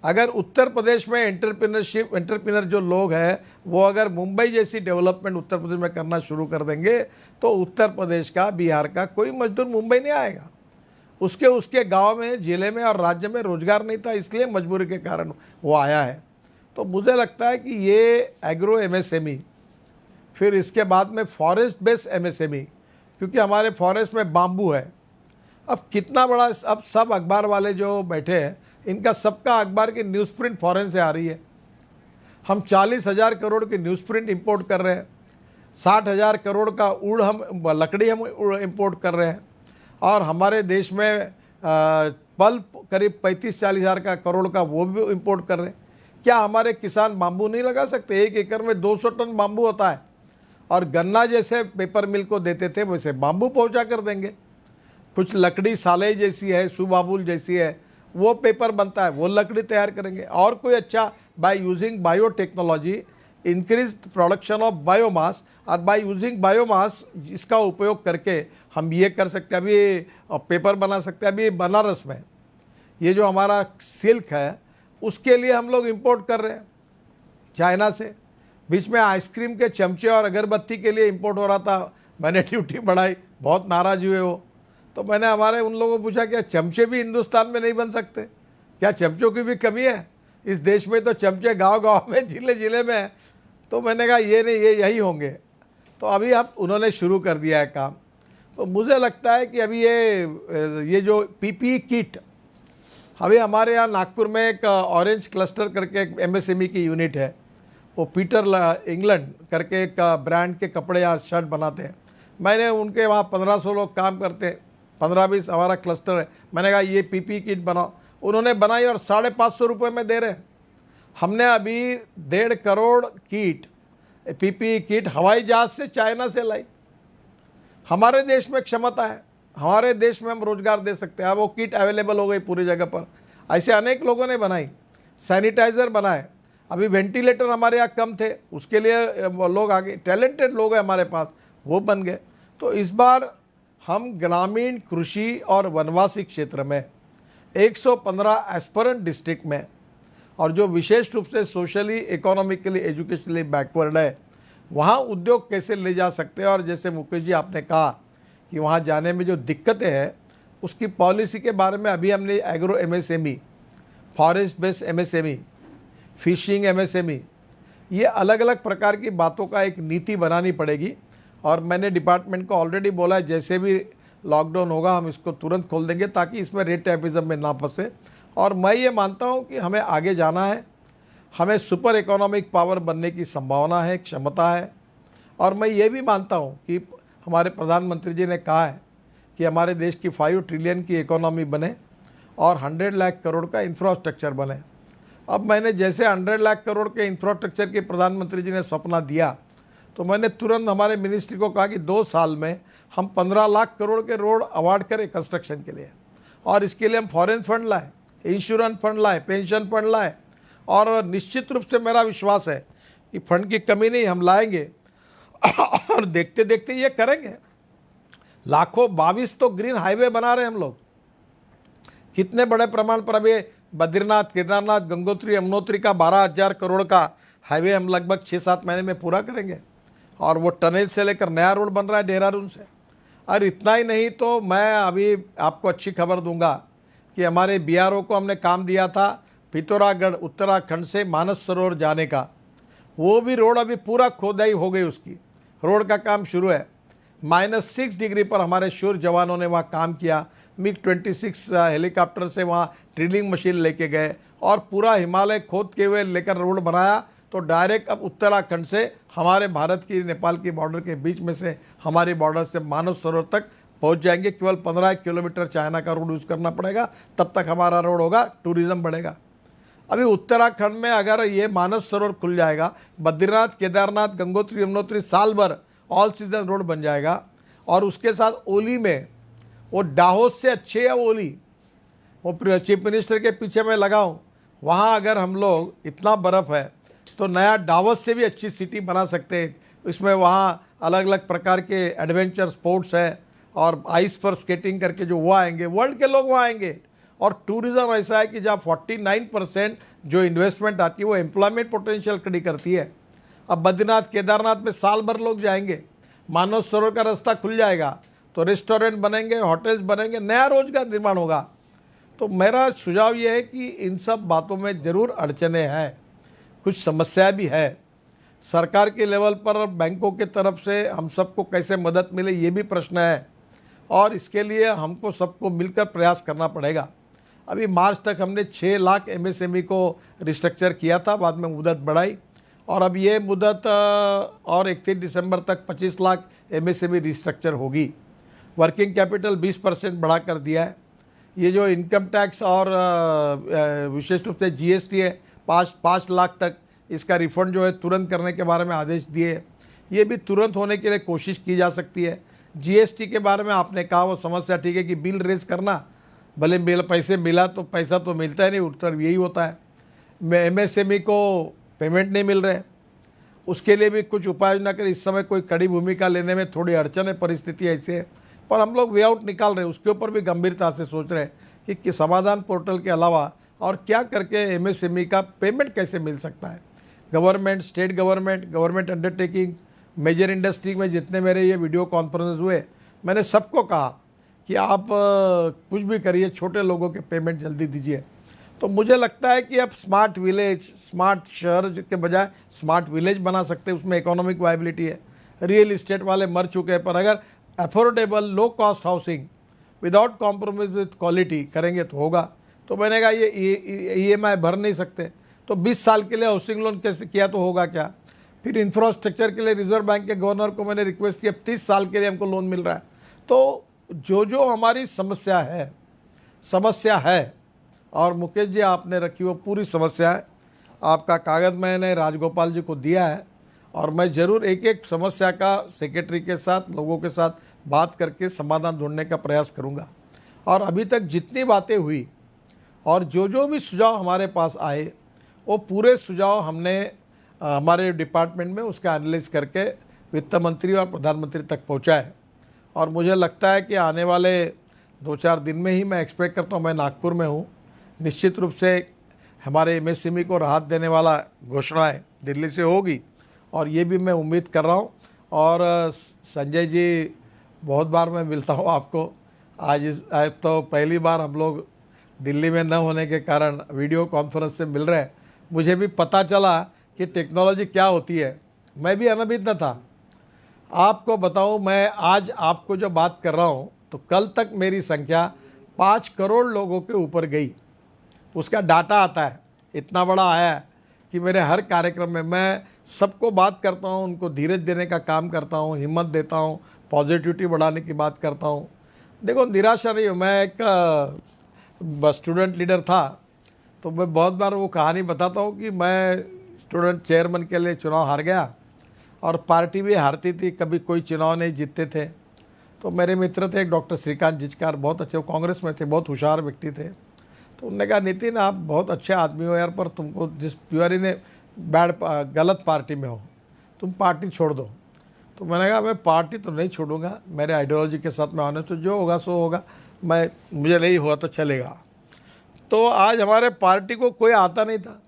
Speaker 1: अगर उत्तर प्रदेश में एंटरप्रेन्योर जो लोग हैं वो अगर मुंबई जैसी डेवलपमेंट उत्तर प्रदेश में करना शुरू कर देंगे तो उत्तर प्रदेश का, बिहार का कोई मजदूर मुंबई नहीं आएगा। उसके गांव में, जिले में और राज्य में रोजगार नहीं था, इसलिए मजबूरी के कारण वो आया है। तो मुझे लगता है कि ये एग्रो एमएसएमई, फिर इसके बाद में फॉरेस्ट बेस्ड एमएसएमई, क्योंकि हमारे फॉरेस्ट में बाम्बू है। अब कितना बड़ा, अब सब अखबार वाले जो बैठे हैं इनका सबका अखबार की न्यूज़ प्रिंट फॉरेन से आ रही है। हम 40,000 करोड़ की न्यूज़ प्रिंट इंपोर्ट कर रहे हैं, 60,000 करोड़ का लकड़ी हम इंपोर्ट कर रहे हैं, और हमारे देश में पल्प करीब 35-40 हज़ार का करोड़ का वो भी इंपोर्ट कर रहे हैं। क्या हमारे किसान बाम्बू नहीं लगा सकते? 1 एकड़ में 200 टन बाम्बू होता है, और गन्ना जैसे पेपर मिल को देते थे वैसे बाम्बू पहुंचा कर देंगे। कुछ लकड़ी सालई जैसी है, सुबाबुल जैसी है, वो पेपर बनता है, वो लकड़ी तैयार करेंगे। और कोई अच्छा, by using biotechnology increase production of biomass, और बाय यूजिंग बायोमास इसका उपयोग करके हम ये कर सकते हैं। अभी पेपर बना सकते हैं। अभी बनारस में ये जो हमारा सिल्क है उसके लिए हम लोग इंपोर्ट कर रहे हैं चाइना से। बीच में आइसक्रीम के चमचे और अगरबत्ती के लिए इंपोर्ट हो रहा था, मैंने ड्यूटी बढ़ाई, बहुत नाराज हुए वो। तो मैंने हमारे उन लोगों को पूछा क्या चमचे भी हिंदुस्तान में नहीं बन सकते? क्या चमचों की भी कमी है इस देश में? तो चमचे गांव-गांव में, जिले-जिले में है। तो मैंने कहा ये नहीं, ये यही होंगे। तो अभी अब उन्होंने शुरू कर दिया है काम। तो मुझे लगता है कि अभी ये जो पीपीई किट, अभी हमारे यहाँ नागपुर में एक ऑरेंज क्लस्टर करके एक एमएसएमई की यूनिट है, वो पीटर इंग्लैंड करके एक ब्रांड के कपड़े या शर्ट बनाते हैं। मैंने उनके वहाँ 1500 लोग काम करते हैं, 15-20 हमारा क्लस्टर है। मैंने कहा ये पीपी किट बनाओ, उन्होंने बनाई और 550 रुपये में दे रहे हैं। हमने अभी 1.5 करोड़ किट, पीपी किट हवाई जहाज से चाइना से लाई। हमारे देश में क्षमता है, हमारे देश में हम रोजगार दे सकते हैं। अब वो किट अवेलेबल हो गई पूरी जगह पर, ऐसे अनेक लोगों ने बनाई। सैनिटाइज़र बनाए, अभी वेंटिलेटर हमारे यहाँ कम थे, उसके लिए लोग आगे, टैलेंटेड लोग हैं हमारे पास, वो बन गए। तो इस बार हम ग्रामीण, कृषि और वनवासी क्षेत्र में 115 एस्पिरेंट डिस्ट्रिक्ट में, और जो विशेष रूप से सोशली, इकोनॉमिकली, एजुकेशनली बैकवर्ड है, वहाँ उद्योग कैसे ले जा सकते हैं। और जैसे मुकेश जी आपने कहा कि वहाँ जाने में जो दिक्कतें हैं, उसकी पॉलिसी के बारे में अभी हमने agro MSME, forest based MSME, fishing MSME, ये अलग अलग प्रकार की बातों का एक नीति बनानी पड़ेगी। और मैंने डिपार्टमेंट को ऑलरेडी बोला है, जैसे भी लॉकडाउन होगा हम इसको तुरंत खोल देंगे ताकि इसमें रेट टैपिज्म में ना फंसे। और मैं ये मानता हूँ कि हमें आगे जाना है, हमें सुपर इकोनॉमिक पावर बनने की संभावना है, क्षमता है। और मैं ये भी मानता हूँ कि हमारे प्रधानमंत्री जी ने कहा है कि हमारे देश की 5 ट्रिलियन की इकोनॉमी बने और 100 लाख करोड़ का इंफ्रास्ट्रक्चर बने। अब मैंने जैसे 100 लाख करोड़ के इंफ्रास्ट्रक्चर के प्रधानमंत्री जी ने सपना दिया, तो मैंने तुरंत हमारे मिनिस्ट्री को कहा कि 2 साल में हम 15 लाख करोड़ के रोड अवार्ड करें कंस्ट्रक्शन के लिए। और इसके लिए हम फॉरेन फंड लाए, इंश्योरेंस फंड लाए, पेंशन फंड लाए। और निश्चित रूप से मेरा विश्वास है कि फंड की कमी नहीं, हम लाएंगे और देखते देखते ये करेंगे। लाखों 22 तो ग्रीन हाईवे बना रहे हैं हम लोग, कितने बड़े प्रमाण पर। अभी बद्रीनाथ, केदारनाथ, गंगोत्री, यमुनोत्री का 12,000 करोड़ का हाईवे हम लगभग 6-7 महीने में पूरा करेंगे। और वो टनल से लेकर नया रोड बन रहा है देहरादून से। और इतना ही नहीं, तो मैं अभी आपको अच्छी खबर दूंगा कि हमारे बीआरओ को हमने काम दिया था पिथौरागढ़ उत्तराखंड से मानस सरोवर जाने का, वो भी रोड अभी पूरा खोदाई हो गई, उसकी रोड का काम शुरू है। -6 डिग्री पर हमारे शूर जवानों ने वहाँ काम किया। MiG-26 हेलीकॉप्टर से वहाँ ड्रिलिंग मशीन लेके गए और पूरा हिमालय खोद के हुए लेकर रोड बनाया। तो डायरेक्ट अब उत्तराखंड से हमारे भारत की नेपाल की बॉर्डर के बीच में से, हमारी बॉर्डर से मानस सरोवर तक पहुंच जाएंगे। केवल 15 किलोमीटर चाइना का रोड यूज़ करना पड़ेगा, तब तक हमारा रोड होगा, टूरिज्म बढ़ेगा। अभी उत्तराखंड में अगर ये मानस सरोवर खुल जाएगा, बद्रीनाथ, केदारनाथ, गंगोत्री, यमुनोत्री साल भर ऑल सीजन रोड बन जाएगा। और उसके साथ ओली में, वो दाहोद से अच्छे है ओली, वो चीफ मिनिस्टर के पीछे मैं लगा हूँ। वहाँ अगर हम लोग इतना बर्फ़ है तो नया डावस से भी अच्छी सिटी बना सकते हैं। इसमें वहाँ अलग अलग प्रकार के एडवेंचर स्पोर्ट्स है और आइस पर स्केटिंग करके जो वो आएंगे, वर्ल्ड के लोग वहाँ आएंगे। और टूरिज़्म ऐसा है कि जहाँ 49% जो इन्वेस्टमेंट आती है वो एम्प्लॉयमेंट पोटेंशियल खड़ी करती है। अब बद्रीनाथ केदारनाथ में साल भर लोग जाएंगे, मानव सरोवर का रास्ता खुल जाएगा तो रेस्टोरेंट बनेंगे, होटल्स बनेंगे, नया रोजगार निर्माण होगा। तो मेरा सुझाव ये है कि इन सब बातों में ज़रूर अड़चने हैं, कुछ समस्या भी है। सरकार के लेवल पर बैंकों के तरफ से हम सबको कैसे मदद मिले ये भी प्रश्न है, और इसके लिए हमको सबको मिलकर प्रयास करना पड़ेगा। अभी मार्च तक हमने 6 लाख एमएसएमई को रिस्ट्रक्चर किया था, बाद में मुदत बढ़ाई और अब ये मुदत और 31 दिसंबर तक 25 लाख एमएसएमई रिस्ट्रक्चर होगी। वर्किंग कैपिटल 20% बढ़ा कर दिया है। ये जो इनकम टैक्स और विशेष रूप से जीएसटी है 5 लाख तक, इसका रिफंड जो है तुरंत करने के बारे में आदेश दिए। ये भी तुरंत होने के लिए कोशिश की जा सकती है। जीएसटी के बारे में आपने कहा वो समस्या ठीक है कि बिल रेज करना, भले पैसे मिला तो पैसा तो मिलता है नहीं, उत्तर यही होता है। एमएसएमई को पेमेंट नहीं मिल रहे, उसके लिए भी कुछ उपाय योजना कर। इस समय कोई कड़ी भूमिका लेने में थोड़ी अड़चन है, परिस्थिति ऐसी है, पर हम लोग वे आउट निकाल रहे हैं। उसके ऊपर भी गंभीरता से सोच रहे हैं कि समाधान पोर्टल के अलावा और क्या करके एमएसएमई का पेमेंट कैसे मिल सकता है। Government, state government undertaking, major industry में जितने मेरे ये वीडियो कॉन्फ्रेंस हुए, मैंने सबको कहा कि आप कुछ भी करिए, छोटे लोगों के पेमेंट जल्दी दीजिए। तो मुझे लगता है कि अब स्मार्ट विलेज, स्मार्ट शहर के बजाय स्मार्ट विलेज बना सकते हैं, उसमें इकोनॉमिक वायबिलिटी है। रियल इस्टेट वाले मर चुके हैं, पर अगर affordable low cost housing without compromise with quality करेंगे तो होगा। तो मैंने कहा ये ईएमआई भर नहीं सकते तो 20 साल के लिए हाउसिंग लोन कैसे किया तो होगा क्या। फिर इंफ्रास्ट्रक्चर के लिए रिजर्व बैंक के गवर्नर को मैंने रिक्वेस्ट किया, 30 साल के लिए हमको लोन मिल रहा है। तो जो हमारी समस्या है और मुकेश जी आपने रखी वो पूरी समस्या है। आपका कागज़ मैंने राजगोपाल जी को दिया है और मैं ज़रूर एक एक समस्या का सेक्रेटरी के साथ, लोगों के साथ बात करके समाधान ढूंढने का प्रयास करूंगा। और अभी तक जितनी बातें हुई और जो भी सुझाव हमारे पास आए, वो पूरे सुझाव हमने हमारे डिपार्टमेंट में उसका एनालिसिस करके वित्त मंत्री और प्रधानमंत्री तक पहुँचाए। और मुझे लगता है कि आने वाले 2-4 दिन में ही, मैं एक्सपेक्ट करता हूँ, मैं नागपुर में हूँ, निश्चित रूप से हमारे एमएसएमई को राहत देने वाला घोषणाएं दिल्ली से होगी और ये भी मैं उम्मीद कर रहा हूँ। और संजय जी, बहुत बार मैं मिलता हूँ आपको, आज तो पहली बार हम लोग दिल्ली में न होने के कारण वीडियो कॉन्फ्रेंस से मिल रहे हैं। मुझे भी पता चला कि टेक्नोलॉजी क्या होती है, मैं भी अनभिज्ञ था। आपको बताऊं, मैं आज आपको जो बात कर रहा हूं तो कल तक मेरी संख्या 5 करोड़ लोगों के ऊपर गई, उसका डाटा आता है, इतना बड़ा आया है कि मेरे हर कार्यक्रम में मैं सबको बात करता हूं, उनको धीरज देने का काम करता हूं, हिम्मत देता हूं, पॉजिटिविटी बढ़ाने की बात करता हूं। देखो, निराशा नहीं हूँ। मैं एक स्टूडेंट लीडर था तो मैं बहुत बार वो कहानी बताता हूँ कि मैं स्टूडेंट चेयरमैन के लिए चुनाव हार गया और पार्टी भी हारती थी, कभी कोई चुनाव नहीं जीतते थे। तो मेरे मित्र थे डॉक्टर श्रीकांत जिचकार, बहुत अच्छे, वो कांग्रेस में थे, बहुत होशियार व्यक्ति थे। तो उन्होंने कहा, नितिन आप बहुत अच्छे आदमी हो यार, पर तुमको जिस प्योरी ने गलत पार्टी में हो, तुम पार्टी छोड़ दो। तो मैंने कहा, मैं पार्टी तो नहीं छोड़ूंगा, मेरे आइडियोलॉजी के साथ मैं आने, तो जो होगा सो होगा, मुझे नहीं हुआ तो चलेगा। तो आज हमारे पार्टी को कोई आता नहीं था।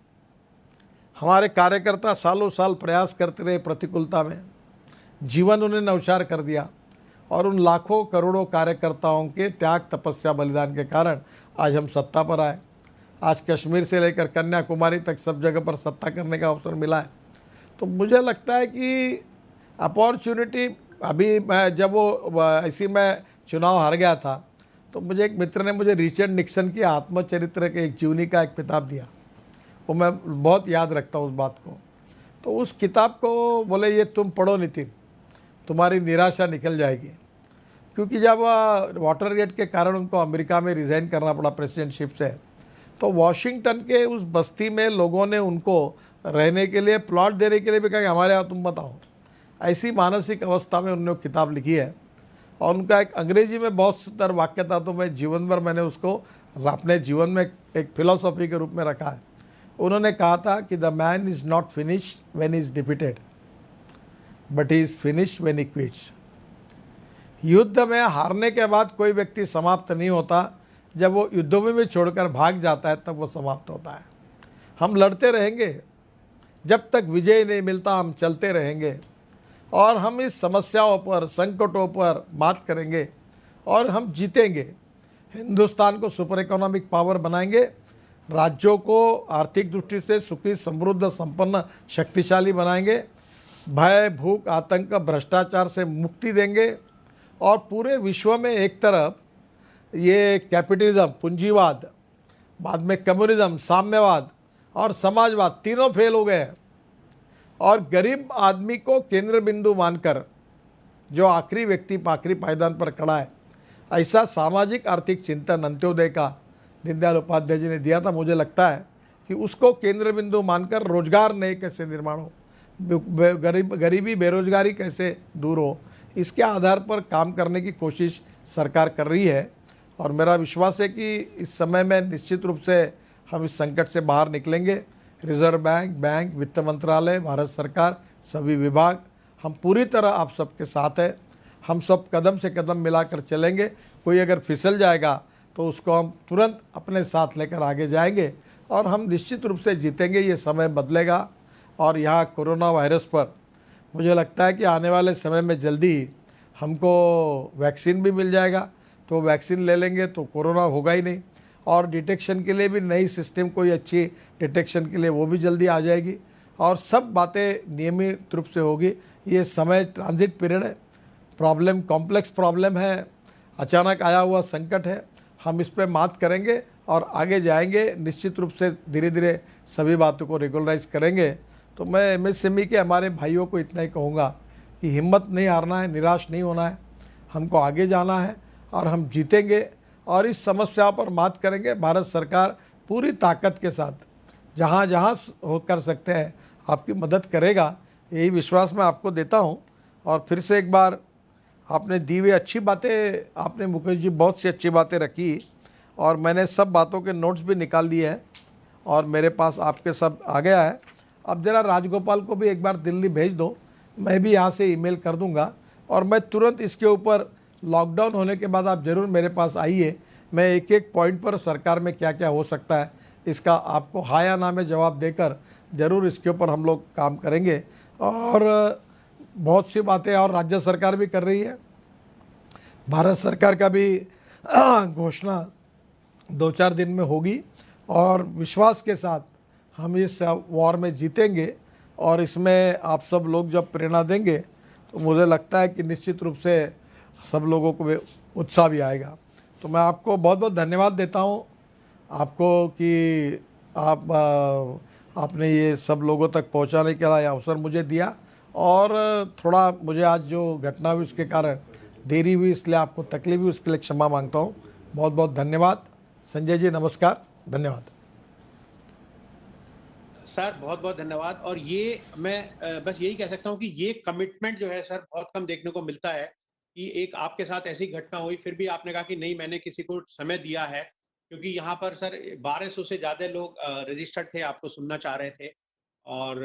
Speaker 1: हमारे कार्यकर्ता सालों साल प्रयास करते रहे, प्रतिकूलता में जीवन उन्हें न्यौछावर कर दिया और उन लाखों करोड़ों कार्यकर्ताओं के त्याग, तपस्या, बलिदान के कारण आज हम सत्ता पर आए। आज कश्मीर से लेकर कन्याकुमारी तक सब जगह पर सत्ता करने का अवसर मिला है। तो मुझे लगता है कि अपॉर्चुनिटी अभी, जब वो ऐसी मैं चुनाव हार गया था तो मुझे एक मित्र ने मुझे रिचर्ड निक्सन की आत्मचरित्र के एक जीवनी का एक किताब दिया, वो मैं बहुत याद रखता हूँ उस बात को। तो उस किताब को बोले, ये तुम पढ़ो नितिन, तुम्हारी निराशा निकल जाएगी। क्योंकि जब वाटर गेट के कारण उनको अमेरिका में रिज़ाइन करना पड़ा प्रेसिडेंटशिप से, तो वॉशिंगटन के उस बस्ती में लोगों ने उनको रहने के लिए, प्लॉट देने के लिए भी कहा कि हमारे यहाँ तुम मत आओ। ऐसी मानसिक अवस्था में उन्होंने किताब लिखी है और उनका एक अंग्रेजी में बहुत सुंदर वाक्य था, तो मैं जीवन भर मैंने उसको अपने जीवन में एक फिलॉसफी के रूप में रखा है। उन्होंने कहा था कि the man is not finished when he is defeated, but he is finished when he quits. युद्ध में हारने के बाद कोई व्यक्ति समाप्त नहीं होता, जब वो युद्धभूमि छोड़कर भाग जाता है तब वो समाप्त होता है। हम लड़ते रहेंगे, जब तक विजय नहीं मिलता हम चलते रहेंगे, और हम इस समस्याओं पर, संकटों पर मात करेंगे और हम जीतेंगे। हिंदुस्तान को सुपर इकोनॉमिक पावर बनाएंगे, राज्यों को आर्थिक दृष्टि से सुखी, समृद्ध, संपन्न, शक्तिशाली बनाएंगे, भय, भूख, आतंक, भ्रष्टाचार से मुक्ति देंगे, और पूरे विश्व में एक तरफ ये कैपिटलिज्म, पूंजीवाद, बाद में कम्युनिज्म, साम्यवाद और समाजवाद तीनों फेल हो गए, और गरीब आदमी को केंद्र बिंदु मानकर जो आखिरी व्यक्ति आखिरी पायदान पर खड़ा है, ऐसा सामाजिक आर्थिक चिंतन अंत्योदय का दीनदयाल उपाध्याय जी ने दिया था। मुझे लगता है कि उसको केंद्र बिंदु मानकर रोजगार नए कैसे निर्माण हो, गरीबी, बेरोजगारी कैसे दूर हो, इसके आधार पर काम करने की कोशिश सरकार कर रही है। और मेरा विश्वास है कि इस समय में निश्चित रूप से हम इस संकट से बाहर निकलेंगे। रिजर्व बैंक, वित्त मंत्रालय, भारत सरकार, सभी विभाग, हम पूरी तरह आप सबके साथ हैं। हम सब कदम से कदम मिलाकर चलेंगे। कोई अगर फिसल जाएगा तो उसको हम तुरंत अपने साथ लेकर आगे जाएंगे, और हम निश्चित रूप से जीतेंगे। ये समय बदलेगा, और यहाँ कोरोना वायरस पर मुझे लगता है कि आने वाले समय में जल्दी ही हमको वैक्सीन भी मिल जाएगा, तो वैक्सीन ले लेंगे तो कोरोना होगा ही नहीं। और डिटेक्शन के लिए भी नई सिस्टम, कोई अच्छी डिटेक्शन के लिए वो भी जल्दी आ जाएगी, और सब बातें नियमित रूप से होगी। ये समय ट्रांजिट पीरियड है, प्रॉब्लम कॉम्प्लेक्स प्रॉब्लम है, अचानक आया हुआ संकट है। हम इस पर मात करेंगे और आगे जाएंगे, निश्चित रूप से धीरे धीरे सभी बातों को रेगुलराइज करेंगे। तो मैं एमएसएमई के हमारे भाइयों को इतना ही कहूँगा कि हिम्मत नहीं हारना है, निराश नहीं होना है, हमको आगे जाना है और हम जीतेंगे, और इस समस्या पर मात करेंगे। भारत सरकार पूरी ताकत के साथ जहाँ जहाँ हो कर सकते हैं आपकी मदद करेगा, यही विश्वास मैं आपको देता हूँ। और फिर से एक बार आपने दी हुई अच्छी बातें, आपने मुकेश जी बहुत सी अच्छी बातें रखी, और मैंने सब बातों के नोट्स भी निकाल दिए हैं, और मेरे पास आपके सब आ गया है। अब ज़रा राजगोपाल को भी एक बार दिल्ली भेज दो, मैं भी यहाँ से ईमेल कर दूंगा, और मैं तुरंत इसके ऊपर लॉकडाउन होने के बाद आप ज़रूर मेरे पास आइए। मैं एक एक पॉइंट पर सरकार में क्या क्या हो सकता है इसका आपको हाँ या ना में जवाब देकर ज़रूर इसके ऊपर हम लोग काम करेंगे। और बहुत सी बातें और राज्य सरकार भी कर रही है, भारत सरकार का भी घोषणा 2-4 दिन में होगी, और विश्वास के साथ हम इस वॉर में जीतेंगे। और इसमें आप सब लोग जब प्रेरणा देंगे तो मुझे लगता है कि निश्चित रूप से सब लोगों को उत्साह भी आएगा। तो मैं आपको बहुत बहुत धन्यवाद देता हूँ आपको कि आपने ये सब लोगों तक पहुँचाने के लिए अवसर मुझे दिया, और थोड़ा मुझे आज जो घटना हुई उसके कारण देरी हुई, इसलिए आपको तकलीफ हुई, उसके लिए क्षमा मांगता हूँ। बहुत बहुत धन्यवाद। संजय जी नमस्कार, धन्यवाद
Speaker 2: सर, बहुत बहुत धन्यवाद। और ये मैं बस यही कह सकता हूँ कि ये कमिटमेंट जो है सर बहुत कम देखने को मिलता है, कि एक आपके साथ ऐसी घटना हुई फिर भी आपने कहा कि नहीं, मैंने किसी को समय दिया है, क्योंकि यहाँ पर सर 1200 से ज़्यादा लोग रजिस्टर्ड थे, आपको सुनना चाह रहे थे। और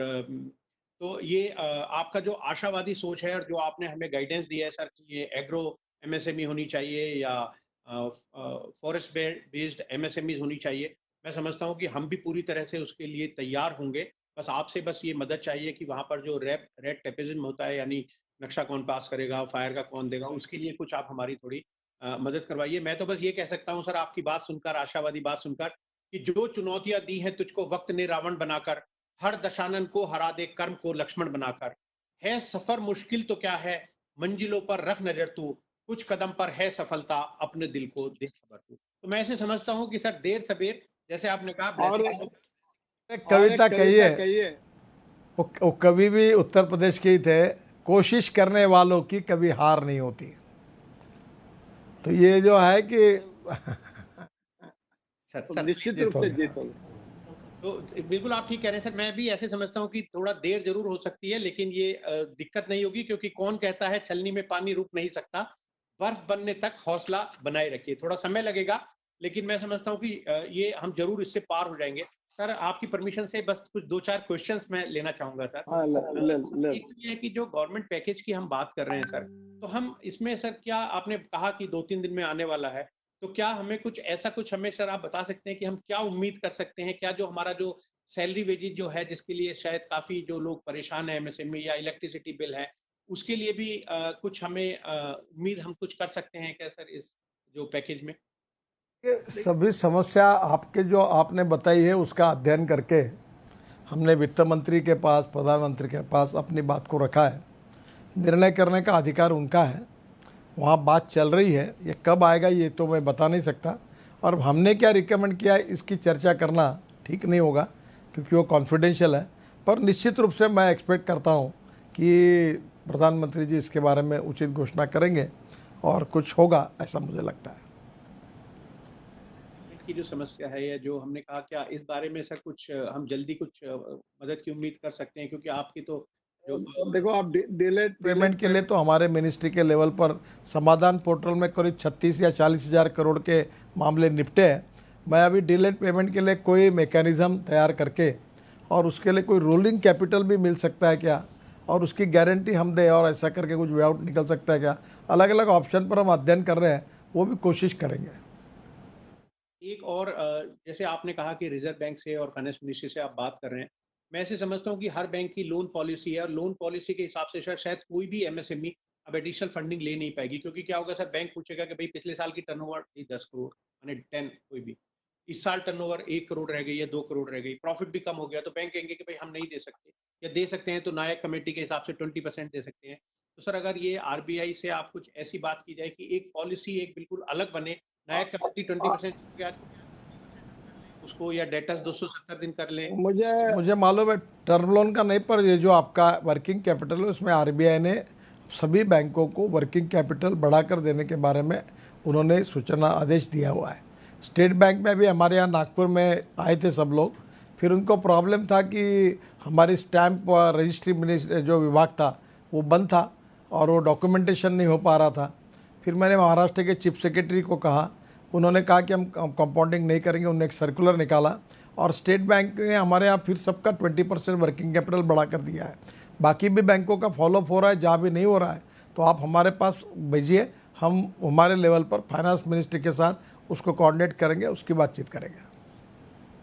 Speaker 2: तो ये आपका जो आशावादी सोच है और जो आपने हमें गाइडेंस दी है सर कि ये एग्रो एमएसएमई होनी चाहिए या फॉरेस्ट बेस्ड एमएसएमई होनी चाहिए, मैं समझता हूँ कि हम भी पूरी तरह से उसके लिए तैयार होंगे। बस आपसे बस ये मदद चाहिए कि वहाँ पर जो रेड टेपिज्म होता है, यानी नक्शा कौन पास करेगा, फायर का कौन देगा, उसके लिए कुछ आप हमारी थोड़ी मदद करवाइए। मैं तो बस ये कह सकता हूँ सर, आपकी बात सुनकर, आशावादी बात सुनकर, कि जो चुनौतियां दी हैं तुझको वक्त ने रावण बनाकर, हर दशानन को हरा दे कर्म को लक्ष्मण बनाकर, है सफर मुश्किल तो क्या है, मंजिलों पर रख नजर तू, कुछ कदम पर है सफलता, अपने दिल को दे खबर तू। तो मैं ऐसे समझता हूँ कि सर देर सबेर, जैसे आपने कहा,
Speaker 1: और
Speaker 2: blessing
Speaker 1: एक कविता कही है, वो कवि भी उत्तर प्रदेश के ही थे, कोशिश करने वालों की कभी हार नहीं होती। तो ये जो है कि
Speaker 2: निश्चित रूप से जीतेंगे। तो बिल्कुल आप ठीक कह रहे हैं सर। मैं भी ऐसे समझता हूँ कि थोड़ा देर जरूर हो सकती है, लेकिन ये दिक्कत नहीं होगी, क्योंकि कौन कहता है छलनी में पानी रुक नहीं सकता। बर्फ बनने तक हौसला बनाए रखिए। थोड़ा समय लगेगा, लेकिन मैं समझता हूँ कि ये हम ज़रूर इससे पार हो जाएँगे। सर, आपकी परमिशन से बस कुछ 2-4 क्वेश्चन्स मैं लेना चाहूँगा सर।
Speaker 3: हाँ, ले ले
Speaker 2: एक तो ये है कि जो गवर्नमेंट पैकेज की हम बात कर रहे हैं सर, तो हम इसमें सर क्या आपने कहा कि 2-3 दिन में आने वाला है, तो क्या हमें कुछ ऐसा कुछ हमें सर आप बता सकते हैं कि हम क्या उम्मीद कर सकते हैं? क्या जो हमारा जो सैलरी वेजेज़ जो है जिसके लिए शायद काफ़ी जो लोग परेशान हैं एमएसएमई या इलेक्ट्रिसिटी बिल है, उसके लिए भी कुछ हमें उम्मीद हम कुछ कर सकते हैं क्या सर इस जो पैकेज में?
Speaker 1: ये सभी समस्या आपके जो आपने बताई है उसका अध्ययन करके हमने वित्त मंत्री के पास, प्रधानमंत्री के पास अपनी बात को रखा है। निर्णय करने का अधिकार उनका है, वहाँ बात चल रही है। ये कब आएगा ये तो मैं बता नहीं सकता, और हमने क्या रिकमेंड किया है इसकी चर्चा करना ठीक नहीं होगा क्योंकि वो कॉन्फिडेंशियल है। पर निश्चित रूप से मैं एक्सपेक्ट करता हूँ कि प्रधानमंत्री जी इसके बारे में उचित घोषणा करेंगे और कुछ होगा, ऐसा मुझे लगता है।
Speaker 2: की जो समस्या है या जो हमने कहा क्या इस बारे में सर कुछ हम जल्दी कुछ मदद की उम्मीद कर सकते हैं? क्योंकि आपकी तो जो
Speaker 3: देखो, आप डिलेड
Speaker 1: पेमेंट के लिए तो हमारे मिनिस्ट्री के लेवल पर समाधान पोर्टल में करीब 36 या 40 हज़ार करोड़ के मामले निपटे हैं। मैं अभी डिलेड पेमेंट के लिए कोई मैकेनिज़्म तैयार करके और उसके लिए कोई रोलिंग कैपिटल भी मिल सकता है क्या, और उसकी गारंटी हम दें और ऐसा करके कुछ वे आउट निकल सकता है क्या, अलग अलग ऑप्शन पर हम अध्ययन कर रहे हैं, वो भी कोशिश करेंगे।
Speaker 2: एक और जैसे आपने कहा कि रिजर्व बैंक से और फाइनेंस मिनिस्ट्री से आप बात कर रहे हैं। मैं ऐसे समझता हूँ कि हर बैंक की लोन पॉलिसी है और लोन पॉलिसी के हिसाब से शायद कोई भी एमएसएमई अब एडिशनल फंडिंग ले नहीं पाएगी, क्योंकि क्या होगा सर, बैंक पूछेगा कि भाई पिछले साल की टर्नओवर थी 10 करोड़ यानी 10 कोई भी, इस साल टर्नओवर 1 करोड़ रह गई या 2 करोड़ रह गई, प्रॉफिट भी कम हो गया, तो बैंक कहेंगे कि भाई हम नहीं दे सकते, या दे सकते हैं तो नायक कमेटी के हिसाब से 20% दे सकते हैं। तो सर अगर ये आरबीआई से आप कुछ ऐसी बात की जाए कि एक पॉलिसी एक बिल्कुल अलग बने, नायक कमेटी 20% उसको या डेटर्स 270 दिन कर लें।
Speaker 3: मुझे
Speaker 1: मालूम है टर्म लोन का नहीं, पर ये जो आपका वर्किंग कैपिटल है उसमें आरबीआई ने सभी बैंकों को वर्किंग कैपिटल बढ़ाकर देने के बारे में उन्होंने सूचना आदेश दिया हुआ है। स्टेट बैंक में भी हमारे यहाँ नागपुर में आए थे सब लोग, फिर उनको प्रॉब्लम था कि हमारी स्टैंप रजिस्ट्री मिनिस्ट्री जो विभाग था वो बंद था और वो डॉक्यूमेंटेशन नहीं हो पा रहा था। फिर मैंने महाराष्ट्र के चीफ सेक्रेटरी को कहा, उन्होंने कहा कि हम कंपाउंडिंग नहीं करेंगे। उन्होंने एक सर्कुलर निकाला और स्टेट बैंक ने हमारे यहाँ फिर सबका 20% वर्किंग कैपिटल बढ़ा कर दिया है। बाकी भी बैंकों का फॉलोअप हो रहा है, जहाँ भी नहीं हो रहा है तो आप हमारे पास भेजिए, हम हमारे लेवल पर फाइनेंस मिनिस्ट्री के साथ उसको कोऑर्डिनेट करेंगे, उसकी बातचीत करेंगे।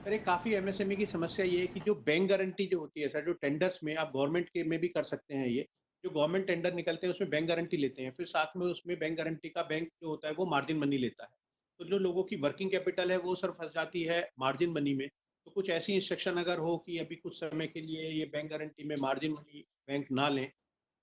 Speaker 2: अरे काफ़ी एमएसएमई की समस्या ये है कि जो बैंक गारंटी जो होती है सर, जो टेंडर्स में आप गवर्नमेंट के में भी कर सकते हैं ये, जो गवर्नमेंट टेंडर निकलते हैं उसमें बैंक गारंटी लेते हैं, फिर साथ में उसमें बैंक गारंटी का बैंक जो होता है वो मार्जिन मनी लेता है। तो जो लोगों की वर्किंग कैपिटल है वो सर फँस जाती है मार्जिन मनी में। तो कुछ ऐसी इंस्ट्रक्शन अगर हो कि अभी कुछ समय के लिए ये बैंक गारंटी में मार्जिन मनी बैंक ना लें,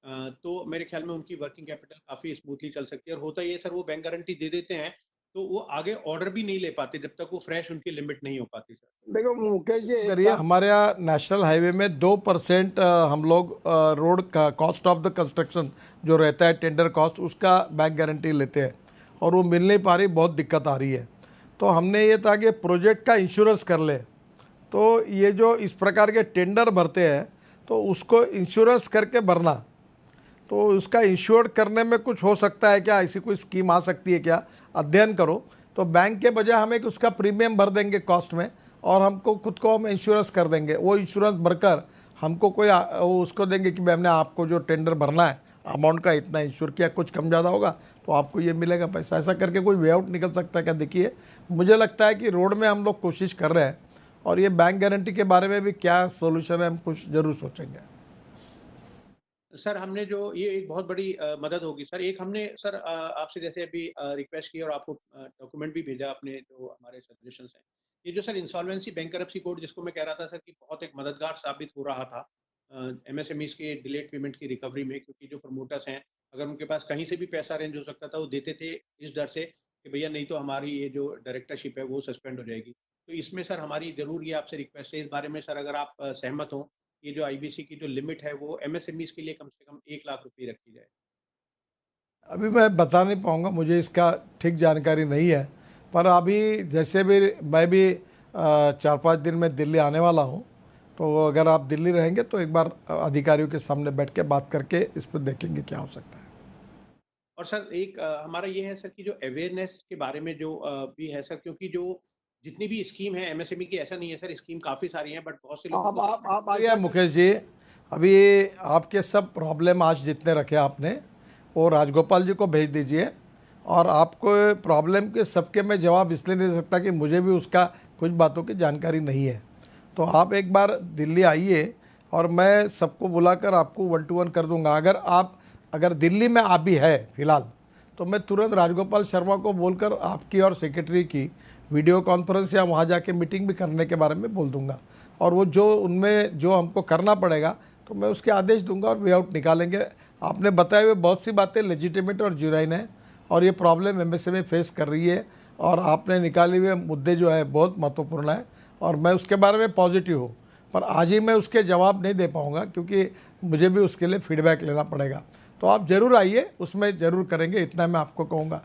Speaker 2: तो मेरे ख्याल में उनकी वर्किंग कैपिटल काफ़ी स्मूथली चल सकती है। और होता ये है सर, वो बैंक गारंटी दे देते हैं तो वो आगे ऑर्डर भी नहीं ले पाते जब तक वो फ्रेश उनकी लिमिट नहीं हो पाती सर।
Speaker 3: देखो मुकेश जी,
Speaker 1: करिए, हमारे यहाँ नेशनल हाईवे में 2% हम लोग रोड का कॉस्ट ऑफ द कंस्ट्रक्शन जो रहता है टेंडर कॉस्ट, उसका बैंक गारंटी लेते हैं और वो मिल नहीं पा रही, बहुत दिक्कत आ रही है। तो हमने ये था कि प्रोजेक्ट का इंश्योरेंस कर ले, तो ये जो इस प्रकार के टेंडर भरते हैं तो उसको इंश्योरेंस करके भरना, तो उसका इंश्योर्ड करने में कुछ हो सकता है क्या, ऐसी कोई स्कीम आ सकती है क्या, अध्ययन करो। तो बैंक के बजाय हम एक उसका प्रीमियम भर देंगे कॉस्ट में और हमको खुद को हम इंश्योरेंस कर देंगे। वो इंश्योरेंस भरकर हमको कोई वो उसको देंगे कि भाई हमने आपको जो टेंडर भरना है अमाउंट का इतना इंश्योर किया, कुछ कम ज़्यादा होगा तो आपको ये मिलेगा पैसा। ऐसा करके कोई वे आउट निकल सकता है क्या? देखिए, मुझे लगता है कि रोड में हम लोग कोशिश कर रहे हैं और ये बैंक गारंटी के बारे में भी क्या सोल्यूशन है हम कुछ ज़रूर सोचेंगे।
Speaker 2: सर हमने जो ये एक बहुत बड़ी मदद होगी सर। एक हमने सर आपसे जैसे अभी रिक्वेस्ट की और आपको डॉक्यूमेंट भी भेजा अपने जो हमारे सजेशंस हैं। ये जो सर इंसॉल्वेंसी बैंकरप्सी कोड जिसको मैं कह रहा था सर कि बहुत एक मददगार साबित हो रहा था एमएसएमईज के डिलेड पेमेंट की रिकवरी में, क्योंकि जो प्रमोटर्स हैं अगर उनके पास कहीं से भी पैसा अरेंज हो सकता था वो देते थे इस डर से कि भैया नहीं तो हमारी ये जो डायरेक्टरशिप है वो सस्पेंड हो जाएगी। तो इसमें सर हमारी ज़रूर ये आपसे रिक्वेस्ट है इस बारे में सर, अगर आप सहमत हों, ये जो आईबीसी की जो लिमिट है वो एमएसएमईज के लिए कम से कम 1 लाख रुपए रखी जाए।
Speaker 1: अभी मैं बता नहीं पाऊँगा, मुझे इसका ठीक जानकारी नहीं है, पर अभी जैसे भी मैं भी 4-5 दिन में दिल्ली आने वाला हूँ, तो अगर आप दिल्ली रहेंगे तो एक बार अधिकारियों के सामने बैठ के बात करके इस पर देखेंगे क्या हो सकता है।
Speaker 2: और सर एक हमारा ये है सर कि जो अवेयरनेस के बारे में जो भी है सर, क्योंकि जो जितनी भी स्कीम है एमएसएमई की, ऐसा नहीं है सर, स्कीम काफ़ी सारी हैं, बट बहुत से लोगों को
Speaker 3: आप
Speaker 1: ये मुकेश जी, अभी आपके सब प्रॉब्लम आज जितने रखे आपने वो राजगोपाल जी को भेज दीजिए। और आपको प्रॉब्लम के सबके मैं जवाब इसलिए नहीं दे सकता कि मुझे भी उसका कुछ बातों की जानकारी नहीं है। तो आप एक बार दिल्ली आइए और मैं सबको बुलाकर आपको 1 to 1 कर दूंगा। अगर दिल्ली में आप भी है फ़िलहाल, तो मैं तुरंत राजगोपाल शर्मा को बोलकर आपकी और सेक्रेटरी की वीडियो कॉन्फ्रेंस या वहाँ जाके मीटिंग भी करने के बारे में बोल दूंगा। और वो जो उनमें जो हमको करना पड़ेगा तो मैं उसके आदेश दूंगा और वे आउट निकालेंगे। आपने बताए हुए बहुत सी बातें लेजिटिमेट और जुराइन है और ये प्रॉब्लम एमएसएमई फेस कर रही है, और आपने निकाले हुए मुद्दे जो है बहुत महत्वपूर्ण है और मैं उसके बारे में पॉजिटिव हूँ। पर आज ही मैं उसके जवाब नहीं दे पाऊँगा क्योंकि मुझे भी उसके लिए फीडबैक लेना पड़ेगा। तो आप ज़रूर आइए, उसमें ज़रूर करेंगे, इतना मैं आपको कहूँगा।